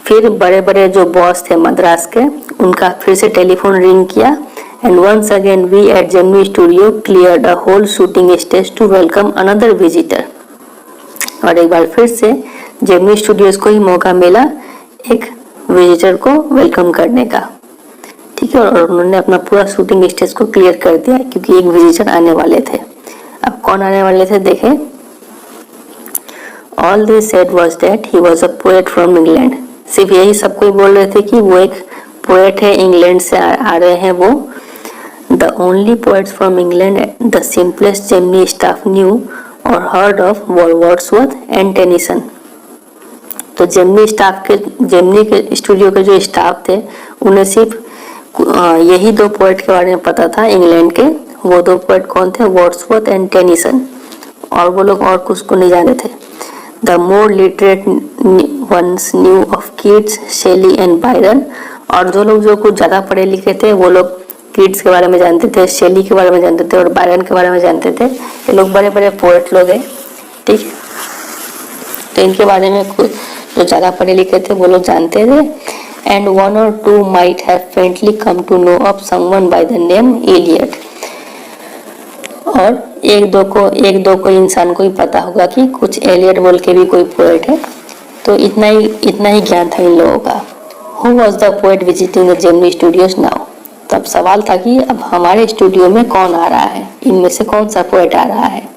फिर बड़े बड़े जो बॉस थे मद्रास के, उनका फिर से टेलीफोन रिंग किया। And once again we at Gemini Studio cleared the whole shooting stage to welcome another visitor. और एक बार फिर से जेमिनी स्टूडियोज को ही मौका मिला एक विजिटर को वेलकम करने का। ठीक है, और उन्होंने अपना पूरा शूटिंग स्टेज को क्लियर कर दिया क्योंकि एक विजिटर आने वाले थे। अब कौन आने वाले थे देखें। All they said was that he was a poet from England. सिर्फ यही सब कोई बोल रहे थे कि वो एक पोएट है, इंग्लैंड से आ रहे हैं वो। The only poets from England the simplest Gemini staff knew or heard of were Wordsworth and Tennyson. तो जेमिनी के स्टूडियो के जो स्टाफ थे उन्हें सिर्फ यही 2 पोएट के बारे में पता था इंग्लैंड के। वो 2 पोएट कौन थे? Wordsworth and Tennyson. और वो लोग और कुछ को नहीं जाने थे। The more literate ones knew of Keats, Shelley and Byron. और जो लोग जो कुछ ज़्यादा पढ़े लिखे थे वो लोग कीट्स के बारे में जानते थे, शेली के बारे में जानते थे और बायरन के बारे में जानते थे। ये लोग बड़े बड़े पोएट लोग हैं, ठीक। तो इनके बारे में कुछ जो ज़्यादा पढ़े लिखे थे वो लोग जानते थे। And 1 or 2 might have faintly come to know of someone by the name Eliot। और एक दो को इंसान को ही पता होगा कि कुछ एलियट बोल के भी कोई पोएट है। तो इतना ही ज्ञान था इन लोगों का। Who was the poet visiting the Gemini Studios now? तब सवाल था कि अब हमारे स्टूडियो में कौन आ रहा है, इनमें से कौन सा पोएट आ रहा है।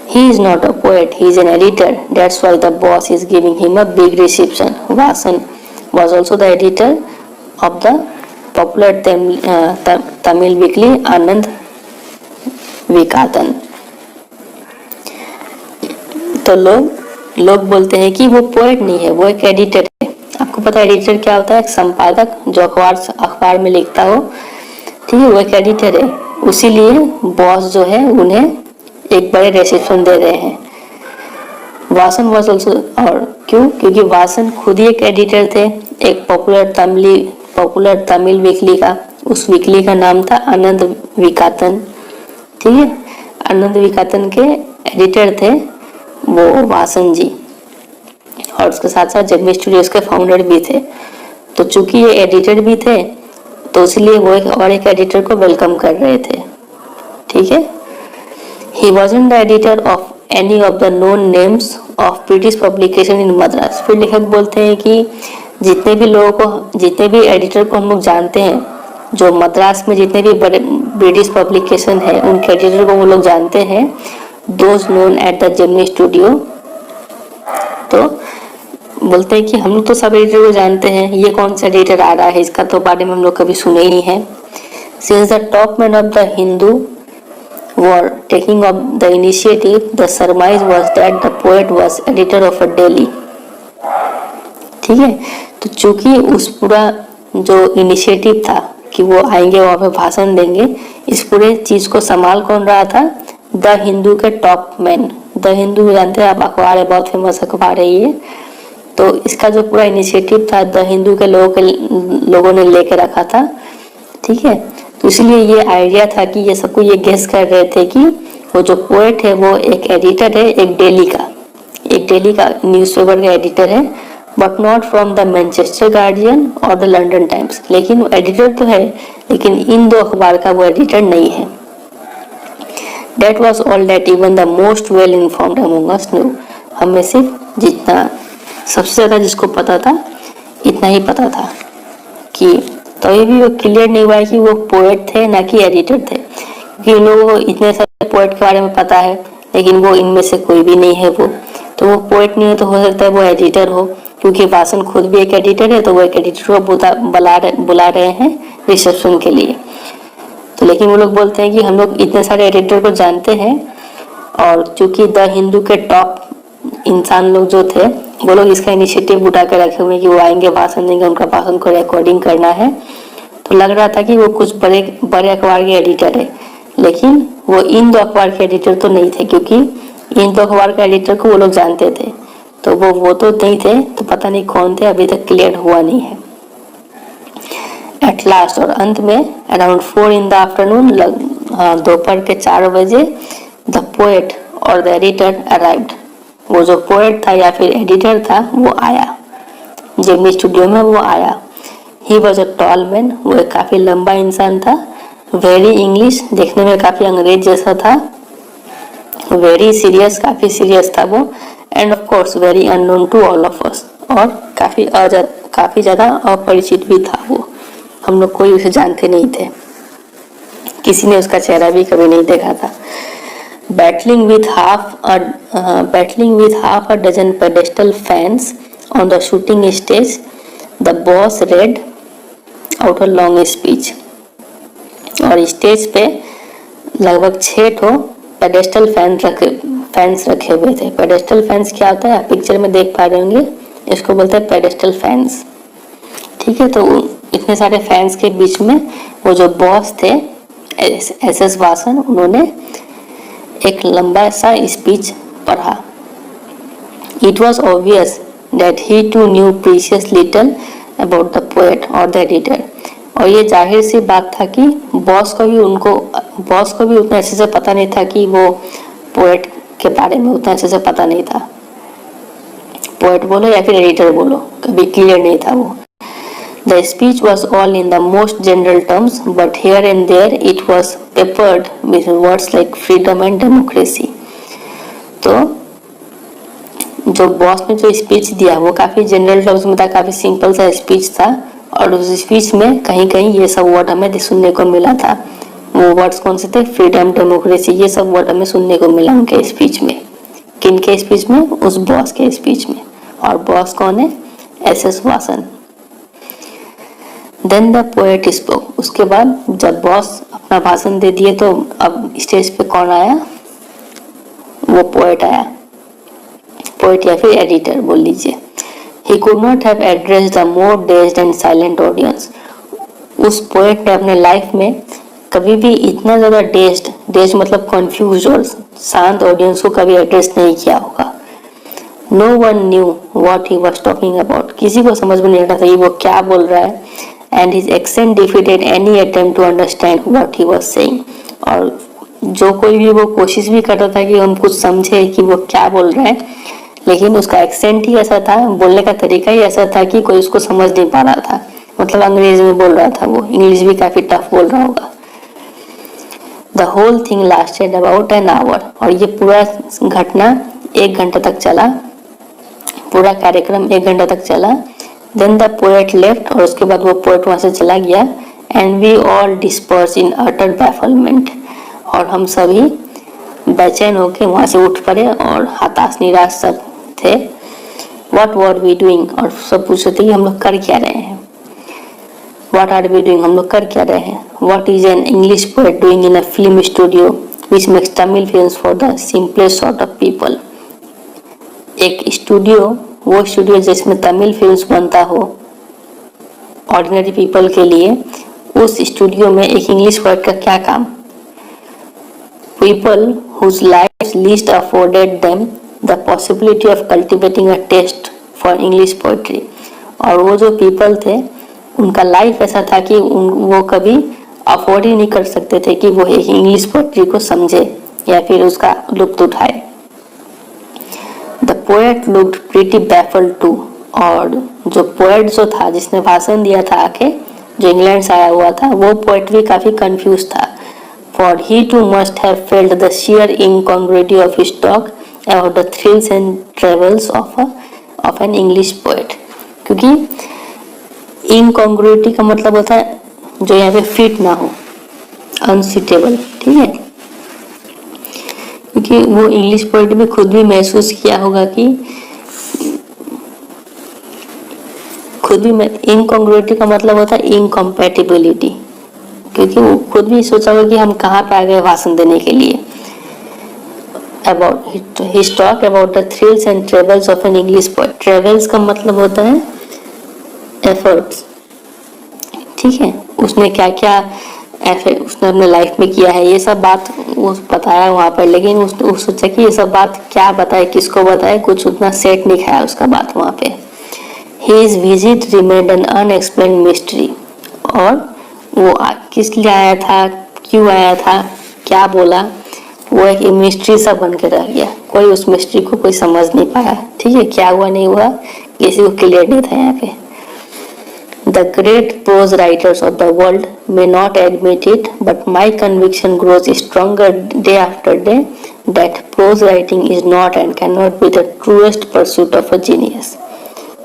He is not a poet, he is an editor. That's why the boss is giving him a big reception. Vasan was also the editor of the popular Tamil weekly Anand Vikatan। तो लोग बोलते हैं कि वो poet नहीं है, वो एक एडिटर है। आपको पता है एडिटर क्या होता है? एक संपादक जो अखबार में लिखता हो, ठीक है, वो एक एडिटर है। उसीलिए बॉस जो है उन्हें एक बड़े रिसेप्शन दे रहे हैं। वासन वॉज ऑल्सो, और क्योंकि वासन खुद ही एक एडिटर थे एक पॉपुलर तमिल वीकली का। उस वीकली का नाम था आनंद विकातन, ठीक है। आनंद विकातन के एडिटर थे वो वासन जी, और उसके साथ साथ जेमिनी स्टूडियोज के फाउंडर भी थे। तो चूंकि ये एडिटर भी थे तो इसलिए वो एक एडिटर को वेलकम कर रहे थे, ठीक है। He wasn't the editor of any of the known names of British publication in Madras। फिर लेखक बोलते हैं कि जितने भी एडिटर को हम लोग जानते हैं, जो मद्रास में जितने भी बड़े ब्रिटिश पब्लिकेशन है उनके एडिटर को वो लोग जानते हैं, those known at the Gemini Studio। तो बोलते हैं कि हम लोग तो सब एडिटर को जानते हैं, ये कौन सा एडिटर आ रहा है इसका तो बारे में हम लोग कभी सुने ही नहीं है। Since the top men of the Hindu were taking up the initiative, the surmise was that the poet was editor of a daily। ठीक है, तो चूंकि उस पूरा जो इनिशिएटिव था कि वो आएंगे वहाँ पे भाषण देंगे, इस पूरे चीज को संभाल कौन रहा था? द हिंदू के टॉप मैन। द हिंदू जानते हैं आप, अखबार है, बहुत फेमस अखबार है ये। तो इसका जो पूरा इनिशिएटिव था द हिंदू के लोगों ने लेके रखा था, ठीक है। तो इसलिए ये आइडिया था कि ये सबको ये गेस कर रहे थे कि वो जो पोएट है वो एक एडिटर है, एक डेली का न्यूज़पेपर का एडिटर है, but not from the Manchester guardian और द लंदन टाइम्स। लेकिन वो एडिटर तो है, लेकिन इन 2 अखबार का वो एडिटर नहीं है। That was all that even the most well informed among us knew। हमें सिर्फ जितना सबसे ज़्यादा जिसको पता था इतना ही पता था कि तो ये भी वो क्लियर नहीं हुआ है कि वो पोएट थे ना कि एडिटर थे, क्योंकि इन लोगों को इतने सारे पोएट के बारे में पता है लेकिन वो इनमें से कोई भी नहीं है। तो वो पोएट नहीं है तो हो सकता है वो एडिटर हो, क्योंकि वासन खुद भी एक एडिटर है, तो वो एक एडिटर को बुला रहे हैं रिसेप्शन के लिए। तो लेकिन वो लोग बोलते हैं कि हम लोग इतने सारे एडिटर को जानते हैं, और चूंकि द हिंदू के टॉप इंसान लोग जो थे वो लोग इसका इनिशिएटिव उठा के रखे हुए कि वो आएंगे भाषण देंगे, उनका भाषण को रिकॉर्डिंग करना है। तो लग रहा था कि वो कुछ बड़े अखबार के एडिटर है, लेकिन वो इन 2 अखबार के एडिटर तो नहीं थे, क्योंकि इन 2 अखबार के एडिटर को वो लोग जानते थे। तो वो तो नहीं थे, तो पता नहीं कौन थे, अभी तक क्लियर हुआ नहीं है। एट लास्ट, और अंत में अराउंड 4 in the afternoon, दोपहर के 4 बजे, द पोएट और द एडिटर अराइव्ड। वो जो पोएट था या फिर एडिटर था वो आया, जेमिनी स्टूडियो में वो आया। He was a tall man, वो एक काफी लंबा इंसान था। वेरी इंग्लिश, देखने में काफी अंग्रेज जैसा था। वेरी सीरियस, काफी सीरियस था वो। And of course very unknown to all of us, और काफी ज्यादा अपरिचित भी था वो। हम लोग कोई उसे जानते नहीं थे, किसी ने उसका चेहरा भी कभी नहीं देखा था। battling with half a dozen pedestal fans on the shooting stage, the boss read out a long speech। और स्टेज पे लगभग 6 पेडेस्टल फैंस रखे हुए थे। पेडेस्टल फैंस क्या होता है आप पिक्चर में देख पा रहे होंगे, इसको बोलते हैं पेडेस्टल फैंस। ठीक है, तो इतने सारे फैंस के बीच में वो जो बॉस थे एस वासन, उन्होंने एक लंबा सा स्पीच पढ़ा। It was obvious that he too knew precious little about the poet और द एडिटर। और ये जाहिर सी बात था कि बॉस को भी उतना अच्छे से पता नहीं था कि वो पोएट के बारे में उतना अच्छे से पता नहीं था। पोएट बोलो या फिर एडिटर बोलो, कभी क्लियर नहीं था वो। The speech was all in the most general terms, but here and there it was peppered with words like freedom and democracy. तो जो बॉस ने जो स्पीच दिया वो काफी जनरल टर्म्स में था, काफी सिंपल सा स्पीच था, और उस स्पीच में कहीं कहीं ये सब वर्ड हमें सुनने को मिला था। वो वर्ड्स कौन से थे? फ्रीडम, डेमोक्रेसी, ये सब वर्ड हमें सुनने को मिला उनके स्पीच में। किन के स्पीच में? उस बॉस के स्पीच में। और बॉस कौन है? S Vasan. Then the poet spoke. उसके बाद जब बॉस अपना भाषण दे दिए तो अब स्टेज पे कौन आया? वो पोएट आया, पोएट या फिर एडिटर बोल लीजिए। He could not have addressed a more dazed and silent audience. उस पोएट ने अपने लाइफ में कभी भी इतना ज्यादा डेज्ड मतलब कंफ्यूज और शांत ऑडियंस को कभी एड्रेस नहीं किया होगा। No one knew what he was talking about. किसी को समझ में नहीं आ रहा था कि वो क्या बोल रहा है। And his accent defeated any attempt to understand what he was saying. और जो कोई भी वो कोशिश भी कर रहा था कि हम कुछ समझे कि वो क्या बोल रहा है, लेकिन उसका एक्सेंट ही ऐसा था, बोलने का तरीका ही ऐसा था कि कोई उसको समझ नहीं पा रहा था। मतलब अंग्रेजी में बोल रहा था, वो इंग्लिश भी काफी टफ बोल रहा होगा। The whole thing lasted about an hour. और ये पूरा घटना 1 घंटा तक चला, पूरा कार्यक्रम 1 घंटा तक चला। Then the poet left, और उसके बाद वो पोएट वहां से चला गया। And we all dispersed in utter bafflement. और हम सभी बेचैन होके वहां से उठ पड़े और हताश निराश सब थे। What were we doing? और सब पूछ रहे थे कि हम लोग कर क्या रहे हैं। What are we doing? हम लोग कर क्या रहे हैं। What is an English poet doing in a film studio which makes Tamil films for the simplest sort of people? एक स्टूडियो, वो स्टूडियो जिसमें तमिल फिल्म्स बनता हो ऑर्डिनरी पीपल के लिए, उस स्टूडियो में एक इंग्लिश पोएट का क्या काम? People whose lives least afforded them the possibility of cultivating a taste for English poetry. और वो जो पीपल थे उनका लाइफ ऐसा था कि वो कभी अफोर्ड ही नहीं कर सकते थे कि वो एक इंग्लिश पोएट्री को समझे या फिर उसका लुत्फ उठाए। The poet looked pretty baffled too. और जो पोएट जो था जिसने भाषण दिया था आके, जो इंग्लैंड से आया हुआ था, वो पोएट भी काफी कंफ्यूज था। For he too must have felt the sheer incongruity of his talk about the thrills and travels of an English poet. क्योंकि incongruity का मतलब होता है जो यहाँ पे फिट ना हो, अनसुटेबल। ठीक है, क्योंकि वो इंग्लिश पोएट भी खुद भी महसूस किया होगा कि इनकॉन्ग्रुइटी का मतलब होता है इनकम्पैटिबिलिटी, क्योंकि वो खुद भी सोचा होगा कि हम कहाँ पे आ गए भाषण देने के लिए। About his talk about the thrills and travels of an English poet. Travels का मतलब होता है efforts। ठीक है, उसने क्या क्या उसने अपने लाइफ में किया है, ये सब बात वो बताया वहां पर, लेकिन उसने सोचा कि ये सब बात क्या बताए, किसको बताए, कुछ उतना सेट नहीं खाया उसका बात वहां पे। His visit remained an unexplained mystery. और वो किस लिए आया था, क्यों आया था, क्या बोला, वो एक मिस्ट्री सा बन के रह गया। कोई उस मिस्ट्री को कोई समझ नहीं पाया। ठीक है, क्या हुआ नहीं हुआ किसी को क्लियर नहीं था यहाँ पे। The great prose writers of the world may not admit it, but my conviction grows stronger day after day that prose writing is not and cannot be the truest pursuit of a genius.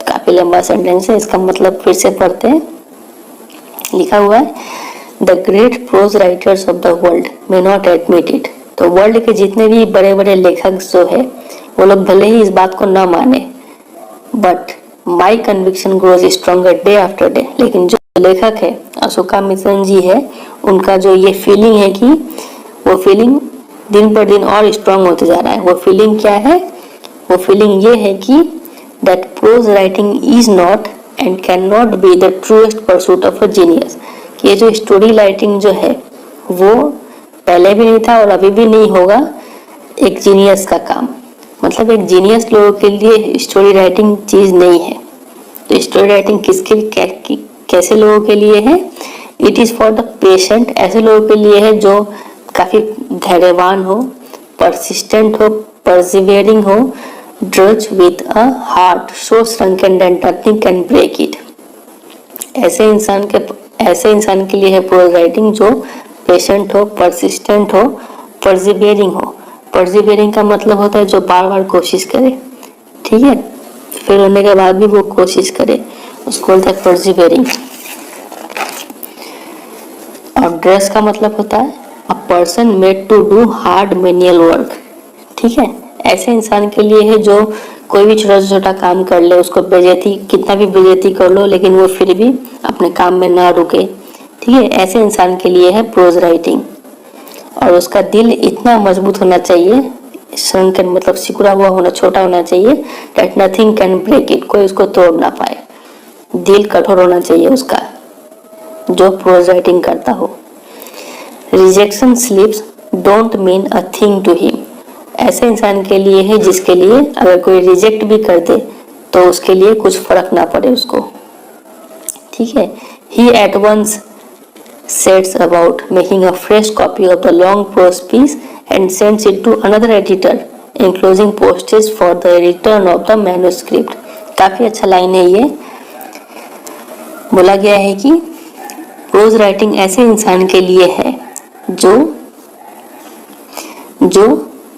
काफी लंबा sentence है, इसका मतलब फिर से पढ़ते हैं। लिखा हुआ है The great prose writers of the world may not admit it. तो वर्ल्ड के जितने भी बड़े बड़े लेखक जो है वो लोग भले ही इस बात को ना माने, but my conviction grows stronger day after day. लेकिन जो लेखक है अशोका मित्रण जी है, उनका जो ये फीलिंग है कि वो फीलिंग दिन पर दिन और स्ट्रांग होते जा रहा है। वो फीलिंग क्या है? वो फीलिंग ये है कि that prose writing is not and cannot be the truest pursuit of a genius। कि ये जो स्टोरी राइटिंग जो है वो पहले भी नहीं था और अभी भी नहीं होगा एक जीनियस का काम। मतलब एक जीनियस लोगों के लिए स्टोरी राइटिंग चीज नहीं है। तो स्टोरी राइटिंग किसके कैसे लोगों के लिए है? It is for the patient, ऐसे लोगों के लिए है जो काफी धैर्यवान हो, परसिस्टेंट हो, परसिवियरिंग हो, drudge with a heart so shrunken that nothing can break it. ऐसे इंसान के लिए है प्रोज राइटिंग जो पेशेंट हो, परसिस्टेंट हो, परसिवियरिंग हो। परसिवियरिंग का मतलब होता है जो बार बार कोशिश करे, ठीक है, फेल होने के बाद भी वो कोशिश करे, उसको बोलता है परसिवियरिंग। और ड्रेस का मतलब होता है a person made to do hard manual work, ठीक है। ऐसे इंसान के लिए है जो कोई भी छोटा छोटा काम कर ले, उसको बेइज्जती कितना भी बेइज्जती कर लो लेकिन वो फिर भी अपने काम में ना रुके, ठीक है। ऐसे इंसान के लिए है प्रोज राइटिंग। और उसका दिल इतना मजबूत होना चाहिए, संकन मतलब सिकुड़ा हुआ होना, छोटा होना चाहिए, that nothing can break it, कोई उसको तोड़ ना पाए। दिल कठोर होना चाहिए उसका जो प्रोज राइटिंग करता हो। Rejection slips don't mean a thing to him. ऐसे इंसान के लिए है जिसके लिए अगर कोई रिजेक्ट भी कर दे तो उसके लिए कुछ फर्क ना पड़े उसको, ठीक है। He at once sets about making a fresh copy of the long prose piece and sends it to another editor, enclosing postage for the return of the manuscript। काफी अच्छा लाइन है ये। बोला गया है कि प्रोज राइटिंग ऐसे इंसान के लिए है जो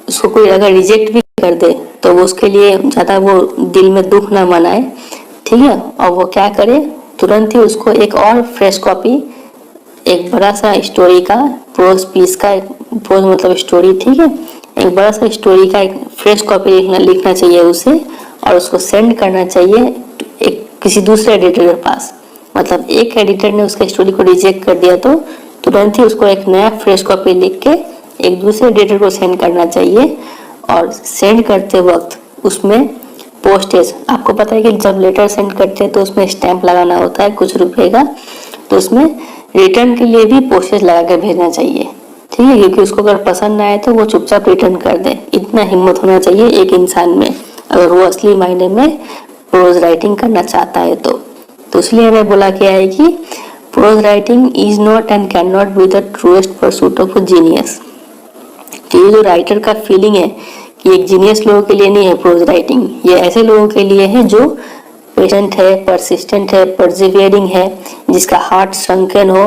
उसको कोई अगर रिजेक्ट भी कर दे तो वो उसके लिए ज्यादा वो दिल में दुख ना मनाए, ठीक है। और वो क्या करे, तुरंत ही उसको एक और फ्रेश कॉपी, एक बड़ा सा स्टोरी का प्रोज पीस का, प्रोज मतलब स्टोरी, ठीक है, एक बड़ा सा स्टोरी का एक फ्रेश कॉपी लिखना चाहिए उसे और उसको सेंड करना चाहिए एक किसी दूसरे एडिटर के पास। मतलब एक एडिटर ने उसके स्टोरी को रिजेक्ट कर दिया तो तुरंत ही उसको एक नया फ्रेश कॉपी लिख के एक दूसरे एडिटर को सेंड करना चाहिए। और सेंड करते वक्त उसमें पोस्टेज, आपको पता है कि जब लेटर सेंड करते हैं तो उसमें स्टैंप लगाना होता है कुछ रुपए का, तो उसमें रिटर्न के लिए भी पोस्टेज लगा के भेजना चाहिए, ठीक है, क्योंकि उसको अगर पसंद ना आए तो वो चुपचाप रिटर्न कर दे। इतना हिम्मत होना चाहिए एक इंसान में अगर वो असली मायने में प्रोज राइटिंग करना चाहता है तो इसलिए हमें बोला गया है कि pros writing is not and can not be the truest pursuit of a genius. तो ये जो राइटर का फीलिंग है कि एक जीनियस लोगों के लिए नहीं है प्रोज राइटिंग, ये ऐसे लोगों के लिए है जो पेशेंट है, परसिस्टेंट है, परसिवियरिंग है, जिसका हार्ट संकन हो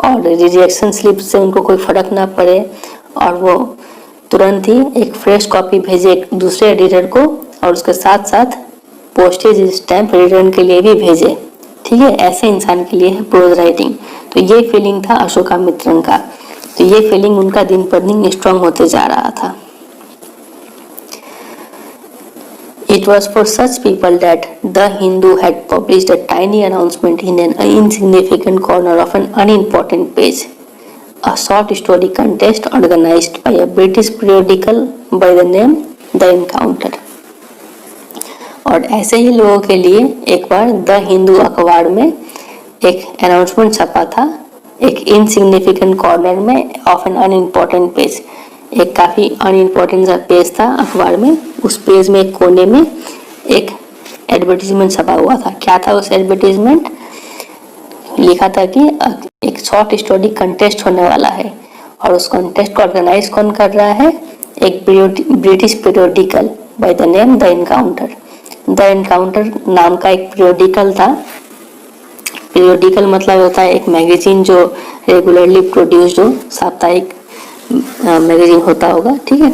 और रिजेक्शन स्लिप से उनको कोई फर्क ना पड़े और वो तुरंत ही एक फ्रेश कॉपी भेजे एक दूसरे एडिटर को और उसके साथ साथ पोस्टेज स्टैंप रिटर्न के लिए भी भेजे, ठीक है। ऐसे इंसान के लिए है प्रोज राइटिंग। तो ये फीलिंग था अशोकामित्रन का, तो ये फीलिंग उनका दिन पर दिन स्ट्रांग होते जा रहा था। It was for such people that The Hindu had published a tiny announcement in an insignificant corner of an unimportant page, a short story contest organized by a British periodical by the name The Encounter। और ऐसे ही लोगों के लिए एक बार the Hindu अखबार में एक announcement छपा था, एक इनसिग्निफिकेंट कॉर्नर में ऑफ एन अनइम्पोर्टेंट पेज। एक काफी अनइम्पोर्टेंट सा पेज था अखबार में, उस पेज में एक कोने में एक एडवर्टीजमेंट छपा हुआ था। क्या था उस एडवर्टीजमेंट? लिखा था कि एक शॉर्ट स्टोरी कंटेस्ट होने वाला है और उस कंटेस्ट को ऑर्गेनाइज कौन कर रहा है? एक British periodical by the name the encounter. The encounter नाम का एक पीरियोडिकल था। पीरियोडिकल मतलब होता है एक मैगजीन जो रेगुलरली प्रोड्यूस्ड हो, साप्ताहिक मैगजीन होता होगा, ठीक है।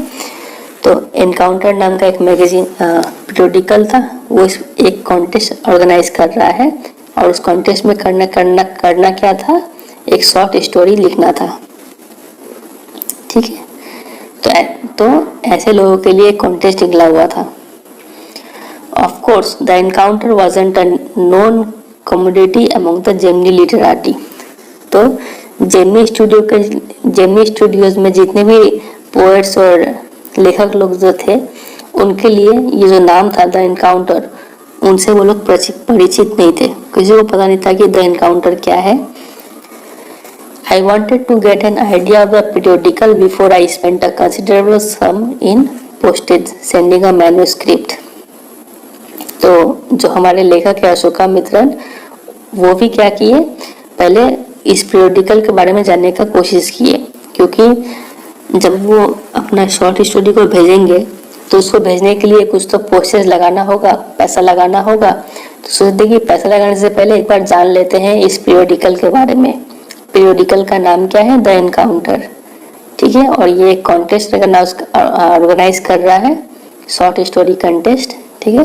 तो एनकाउंटर नाम का एक मैगजीन पीरियोडिकल था, वो एक कॉन्टेस्ट ऑर्गेनाइज कर रहा है और उस कॉन्टेस्ट में करना क्या था? एक शॉर्ट स्टोरी लिखना था, ठीक है। तो ऐसे लोगों के लिए कॉन्टेस्ट निकला हुआ था। Of course the encounter wasn't a known commodity among the Gemini literati. तो जेमिनी स्टूडियोज में जितने भी पोएट्स और लेखक लोग जो थे उनके लिए ये जो नाम था द एनकाउंटर, उनसे वो लोग परिचित नहीं थे, किसी को पता नहीं था कि द एनकाउंटर क्या है। I wanted to get an idea of the periodical before I spent a considerable sum in postage sending a manuscript। तो जो हमारे लेखक है अशोका मित्रन, वो भी क्या किए, पहले इस पीरियोडिकल के बारे में जानने का कोशिश किए, क्योंकि जब वो अपना शॉर्ट स्टोरी को भेजेंगे तो उसको भेजने के लिए कुछ तो पोस्टेज लगाना होगा, पैसा लगाना होगा। तो सोचते कि पैसा लगाने से पहले एक बार जान लेते हैं इस पीरियोडिकल के बारे में। पीरियोडिकल का नाम क्या है, द एनकाउंटर, ठीक है। और ये एक कॉन्टेस्ट ऑर्गेनाइज कर रहा है, शॉर्ट स्टोरी कंटेस्ट, ठीक है।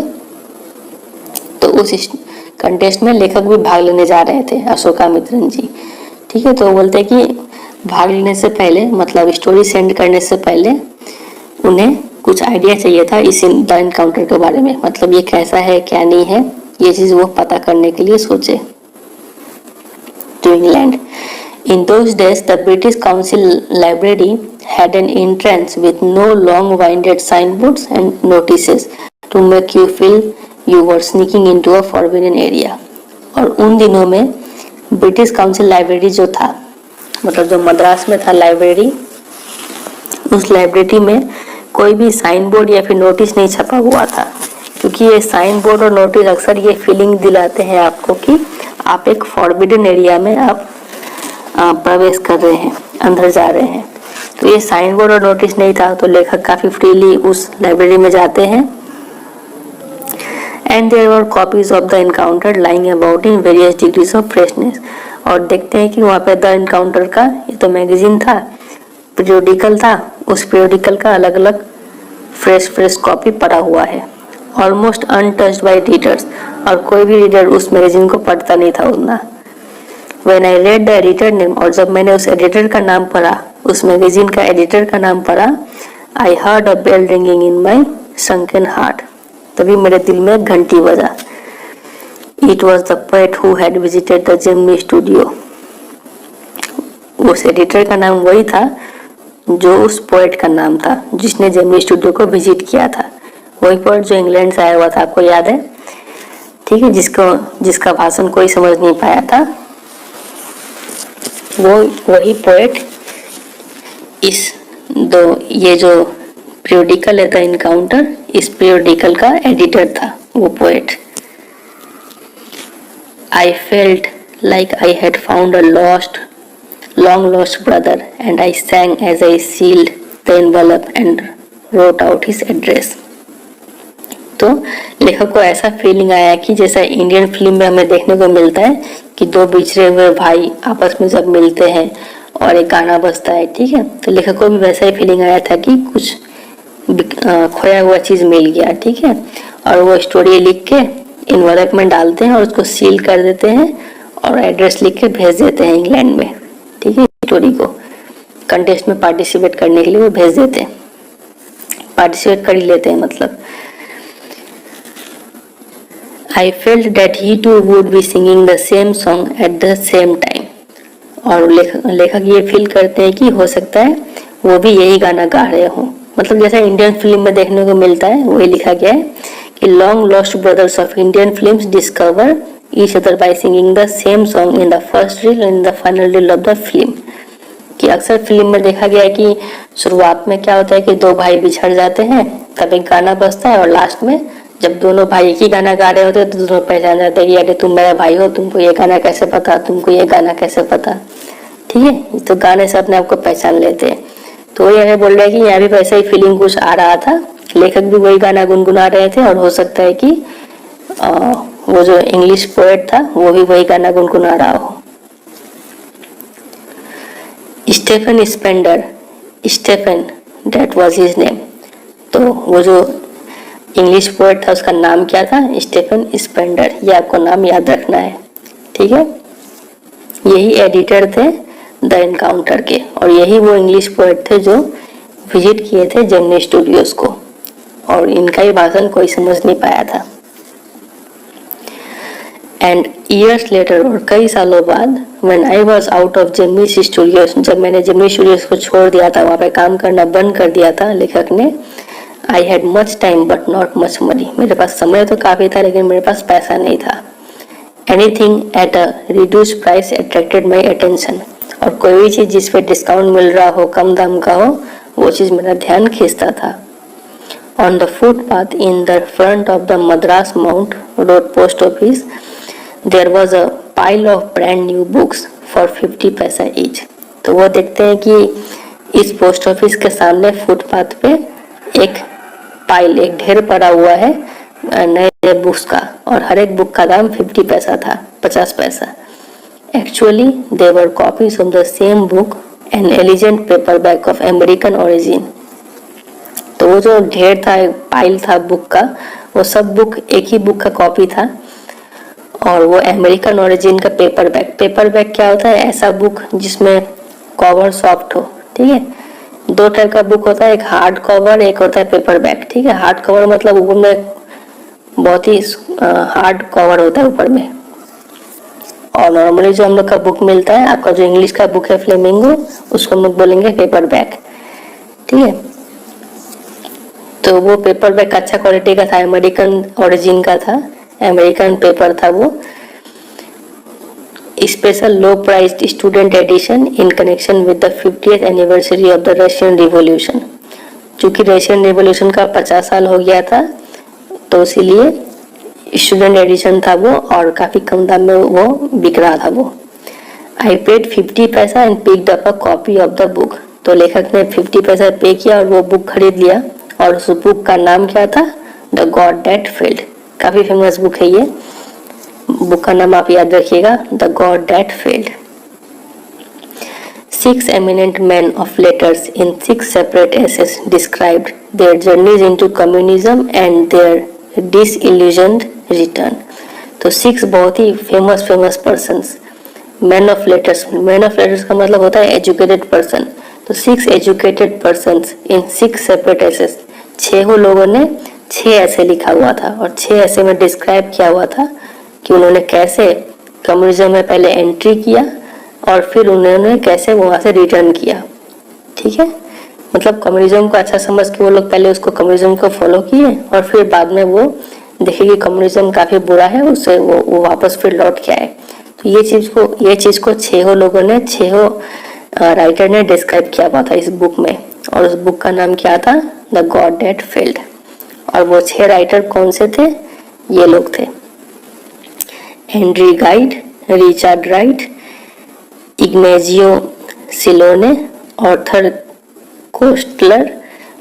तो उस कंटेस्ट में लेखक भी भाग लेने जा रहे थे, अशोका मित्रन जी, ठीक है। तो बोलते कि भाग लेने से पहले, मतलब स्टोरी सेंड करने से पहले उन्हें कुछ आइडिया चाहिए था इस द एनकाउंटर के बारे में, मतलब ये कैसा है क्या नहीं है, ये चीज वो पता करने के लिए सोचे। To England. In those days, the British Council Library had an entrance with no long-winded signboards and notices to make you feel you were sneaking into a forbidden area। और उन दिनों में ब्रिटिश काउंसिल लाइब्रेरी जो था, मतलब जो मद्रास में था लाइब्रेरी, उस लाइब्रेरी में कोई भी साइन बोर्ड या फिर नोटिस नहीं छपा हुआ था, क्योंकि ये साइन बोर्ड और नोटिस अक्सर ये फीलिंग दिलाते हैं आपको कि आप एक फॉरबिडन एरिया में आप प्रवेश कर रहे हैं, अंदर जा रहे हैं। तो ये साइन बोर्ड और नोटिस नहीं था, तो लेखक काफी फ्रीली उस लाइब्रेरी में जाते हैं। And there were copies of the Encounter lying about in various degrees of freshness. और देखते हैं कि वहाँ पे द एनकाउंटर का, ये तो मैगजीन था, पीरियोडिकल था, उस पीरियोडिकल का अलग अलग फ्रेश कॉपी पड़ा हुआ है, ऑलमोस्ट अनटच्ड बाय रीडर्स। और कोई भी रीडर उस मैगजीन को पढ़ता नहीं था उतना। When I read the editor name, और जब मैंने उस एडिटर का नाम पढ़ा, उस मैगजीन का एडिटर का नाम पढ़ा, I heard a bell ringing in my sunken heart। तभी मेरे दिल में घंटी बजा। It was the poet who had visited the Gemini studio। उस एडिटर का नाम वही था जो उस पोएट का नाम था जिसने जेमिनी स्टूडियो को विजिट किया था। वही पोएट जो इंग्लैंड से आया हुआ था, आपको याद है, ठीक है, जिसका भाषण कोई समझ नहीं पाया था, वही पोएट ये जो पीरियोडिकल है द एनकाउंटर, इस पीरियोडिकल का एडिटर था वो poet. I felt like I had found a long lost brother and I sang as I sealed the envelope and wrote out his address। तो लेखक को ऐसा फीलिंग आया कि जैसा इंडियन फिल्म में हमें देखने को मिलता है कि दो बिछड़े हुए भाई आपस में जब मिलते हैं और एक गाना बजता है, ठीक है। तो लेखक को भी वैसा ही फीलिंग आया था कि कुछ खोया हुआ चीज मिल गया, ठीक है। और वो स्टोरी लिख के एनवेलप में डालते हैं और उसको सील कर देते हैं और एड्रेस लिख के भेज देते हैं इंग्लैंड में, ठीक है। स्टोरी को कंटेस्ट में पार्टिसिपेट करने के लिए वो भेज देते हैं, पार्टिसिपेट कर ही लेते हैं मतलब। I felt that he too would be singing the same song at the same time। और लेखक ये फील करते हैं कि हो सकता है वो भी यही गाना गा रहे हो, मतलब जैसा इंडियन फिल्म में देखने को मिलता है वही लिखा गया है कि long lost brothers of Indian films discover each other by singing the same song in the first reel and the final reel of the film. कि अक्सर फिल्म में देखा गया है कि शुरुआत में क्या होता है कि दो भाई बिछड़ जाते हैं, तब एक गाना बजता है और लास्ट में जब दोनों भाई एक ही गाना गा रहे होते हैं तो दोनों पहचान जाते हैं कि अरे तुम मेरा भाई हो, तुमको ये गाना कैसे पता, तुमको ये गाना कैसे पता, ठीक है। तो गाने से अपने आप को पहचान लेते हैं। तो ये बोल रहे हैं कि यहाँ भी वैसा ही फीलिंग कुछ आ रहा था, लेखक भी वही गाना गुनगुना रहे थे और हो सकता है कि वो जो इंग्लिश पोएट था वो भी वही गाना गुनगुना रहा हो। Stephen Spender, Stephen that was his name. तो वो जो इंग्लिश पोएट था उसका नाम क्या था, स्टेफन स्पेंडर। ये आपको नाम याद रखना है, ठीक है। यही एडिटर थे द एनकाउंटर के और यही वो इंग्लिश पोएट थे जो विजिट किए थे जेमिनी स्टूडियोज को, और इनका ही भाषण कोई समझ नहीं पाया था। एंड ईयर्स लेटर, और कई सालों बाद, when I was out of Gemini studios, जब मैंने जेमिनी स्टूडियोज को छोड़ दिया था, वहाँ पे काम करना बंद कर दिया था लेखक ने, I had much time but not much money, मेरे पास समय तो काफ़ी था लेकिन मेरे पास पैसा नहीं था। Anything at a reduce price attracted my attention, और कोई भी चीज़ जिस पे डिस्काउंट मिल रहा हो, कम दाम का हो, वो चीज़ मेरा ध्यान खींचता था। On the footpath in the front of the Madras Mount Road post office there was a pile of brand new books for 50 paisa each. तो वो देखते हैं कि इस पोस्ट ऑफिस के सामने फुटपाथ पे एक पाइल, एक ढेर पड़ा हुआ है नए बुक्स का, और हर एक बुक का दाम 50 पैसा था, 50 पैसा। Actually they were copies of the same book an elegant paperback of American origin. तो वो जो ढेर था, पाइल था बुक का, वो सब बुक एक ही बुक का कॉपी था, और वो अमेरिकन ओरिजिन का पेपर बैक। पेपर बैक क्या होता है? ऐसा बुक जिसमें कवर सॉफ्ट हो, ठीक है। दो टाइप का बुक होता है, एक हार्ड कवर, एक होता है पेपर बैक, ठीक है। हार्ड कवर मतलब ऊपर में बहुत ही हार्ड कवर होता है ऊपर में, और नॉर्मली जो हम लोग का बुक मिलता है, आपका जो इंग्लिश का बुक है फ्लेमिंगो, उसको हम लोग बोलेंगे पेपर बैक, ठीक है। तो वो पेपर बैक अच्छा क्वालिटी का था, अमेरिकन ओरिजिन का था, अमेरिकन पेपर था वो। Special low priced student edition in connection with the 50th anniversary of the Russian revolution. चूंकि रशियन रिवॉल्यूशन का 50 साल हो गया था, तो इसीलिए स्टूडेंट एडिशन था वो, और काफी कम दाम में वो बिक रहा था वो। आई पेड 50 पैसा and picked up a copy of the book. तो लेखक ने 50 पैसा पे किया और वो बुक खरीद लिया, और उस बुक का नाम क्या था? The God that failed. काफी फेमस बुक है ये, बुक का नाम आप याद रखिएगा, the God that failed. 6 eminent men of letters in 6 separate essays described their journeys into communism and their disillusioned return। तो 6 बहुत ही famous persons, man of letters, man of letters का मतलब होता है एजुकेटेड पर्सन। तो 6 educated persons in 6 separate essays, 6 लोगों ने 6 ऐसे लिखा हुआ था, और 6 ऐसे में डिस्क्राइब किया हुआ था कि उन्होंने कैसे कम्युनिज्म में पहले एंट्री किया और फिर उन्होंने कैसे वहां से रिटर्न किया, ठीक है। मतलब कम्युनिज्म को अच्छा समझ के वो लोग पहले उसको कम्युनिज्म को फॉलो किए, और फिर बाद में वो देखे कि कम्युनिज्म काफी बुरा है, उससे वो वापस फिर लौट के आए। तो ये चीज को 6 लोगों ने, 6 राइटर ने डिस्क्राइब किया हुआ था इस बुक में, और उस बुक का नाम क्या था? The God that failed. और वो 6 राइटर कौन से थे? ये लोग थे Henry Gide, Richard Wright, Ignazio Silone, Arthur Koestler,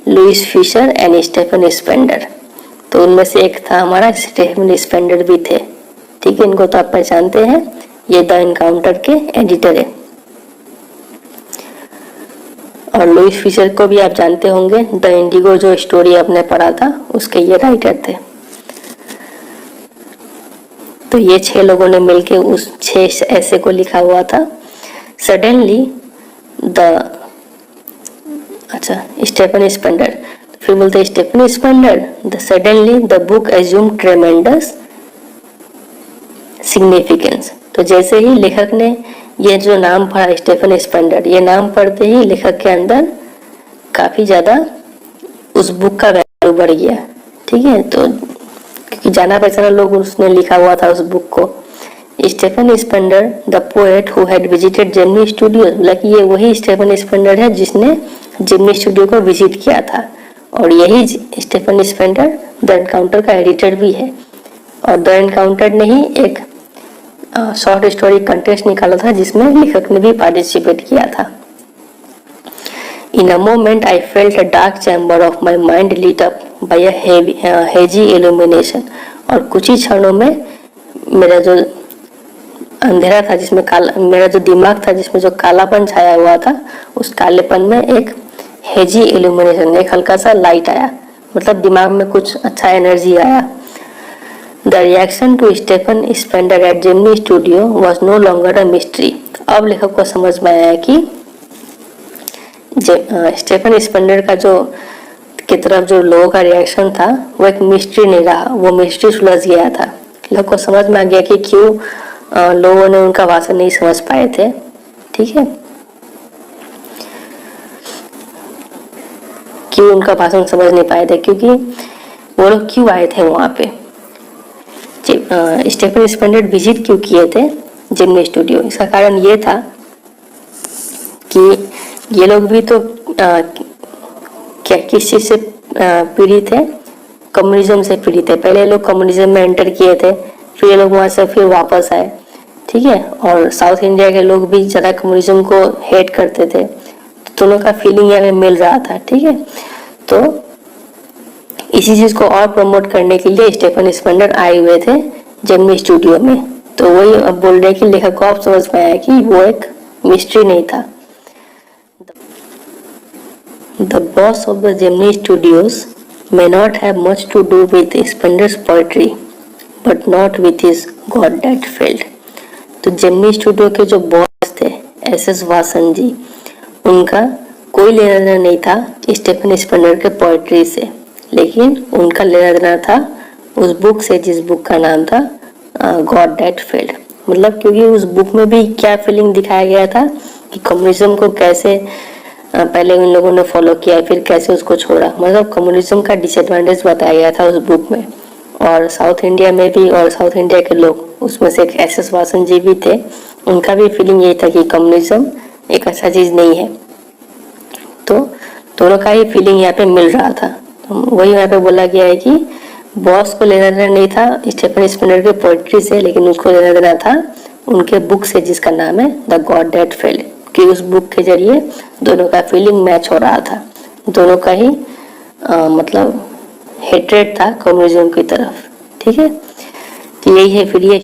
Louis Fischer and Stephen Spender. तो उनमें से एक था हमारा स्टेफन स्पेंडर भी थे, ठीक है। इनको तो आप पहचानते हैं, ये द एनकाउंटर के एडिटर है। और लुइस फिशर को भी आप जानते होंगे, द इंडिगो जो स्टोरी आपने पढ़ा था उसके ये राइटर थे। तो ये 6 लोगों ने मिलके उस 6 ऐसे को लिखा हुआ था। सडनली स्टेफन स्पेंडर, फिर बोलते Stephen Spender, suddenly the book assume tremendous significance. तो जैसे ही लेखक ने ये जो नाम पढ़ा स्टेफन स्पेंडर, ये नाम पढ़ते ही लेखक के अंदर काफी ज्यादा उस बुक का वैल्यू बढ़ गया, ठीक है। तो क्योंकि जाना पहचाना लोग उसने लिखा हुआ था उस बुक को। Stephen Spender the poet who had visited Gemini Studio, मतलब ये वही स्टेफन स्पेंडर है जिसने जेमिनी स्टूडियो को विजिट किया था, और यही स्टेफन स्पेंडर द एनकाउंटर का एडिटर भी है। और द एनकाउंटर ने ही एक शॉर्ट स्टोरी कंटेस्ट निकाला था जिसमें लेखक ने भी पार्टिसिपेट किया था। In a moment I felt a dark chamber of my mind lit up by a hazy illumination। और कुछ ही क्षणों में मेरा जो अंधेरा था, जिसमें मेरा जो दिमाग था जिसमें जो कालापन छाया हुआ था, उस कालेपन में एक हेजी इल्यूमिनेशन, एक हल्का सा लाइट आया, मतलब दिमाग में कुछ अच्छा एनर्जी आया। The reaction to Stephen Spender at Gemini studio was no longer a mystery. अब लेखक को समझ में आया कि स्टेफन स्पेंडर का जो की तरफ जो लोगों का रिएक्शन था वो एक मिस्ट्री नहीं रहा, वो मिस्ट्री सुलझ गया था। लोगों को समझ में आ गया कि क्यों लोगों ने उनका भाषण नहीं समझ पाए थे, ठीक है। कि उनका भाषण समझ नहीं पाए थे, क्योंकि वो लोग क्यों आए थे वहाँ पे, स्टीफन स्पेंडर विजिट क्यों किए थे जेमिनी स्टूडियो। इसका कारण ये था कि ये लोग भी तो क्या किस चीज से पीड़ित है, कम्युनिज्म से पीड़ित है। पहले लोग कम्युनिज्म में एंटर किए थे, फिर ये लोग वहां से फिर वापस आए, ठीक है। और साउथ इंडिया के लोग भी ज़्यादा कम्युनिज्म को हेट करते थे, तो दोनों का फीलिंग यहाँ मिल रहा था, ठीक है। तो इसी चीज़ को और प्रमोट करने के लिए स्टीफन स्पेंडर आए हुए थे जेमिनी स्टूडियो में। तो वही अब बोल रहे कि लेखक को आप समझ पाया कि वो एक मिस्ट्री नहीं था। The boss of the Gemini Studios may not have much to do with Spender's poetry, but not with his God that failed. तो जेमिनी स्टूडियो के जो बॉस थे एस वासन जी, उनका कोई लेना देना नहीं था स्टीफन स्पेंडर के पोएट्री से, लेकिन उनका लेना देना था उस बुक से जिस बुक का नाम था गॉड दैट फेल्ड। मतलब क्योंकि उस बुक में भी क्या फीलिंग दिखाया गया था कि कम्युनिज्म को कैसे पहले उन लोगों ने फॉलो किया, फिर कैसे उसको छोड़ा। मतलब कम्युनिज्म का डिसएडवांटेज बताया गया था उस बुक में। और साउथ इंडिया में भी, और साउथ इंडिया के लोग, उसमें से एक एस वासन जी भी थे, उनका भी फीलिंग यही था कि कम्युनिज्म एक अच्छा चीज नहीं है। तो दोनों का ही फीलिंग यहाँ पे मिल रहा था। तो वही यहाँ पे बोला गया है कि बॉस को लेना देना नहीं था स्टीफन स्पिनर के पोएट्री से, लेकिन उसको लेना देना था उनके बुक से जिसका नाम है द गॉड दैट फेल्ड, कि उस बुक के जरिए दोनों का फीलिंग मैच हो रहा था। दोनों का ही मतलब हेट्रेड था कम्युनिज्म की तरफ, ठीक है। तो यही है फिर ये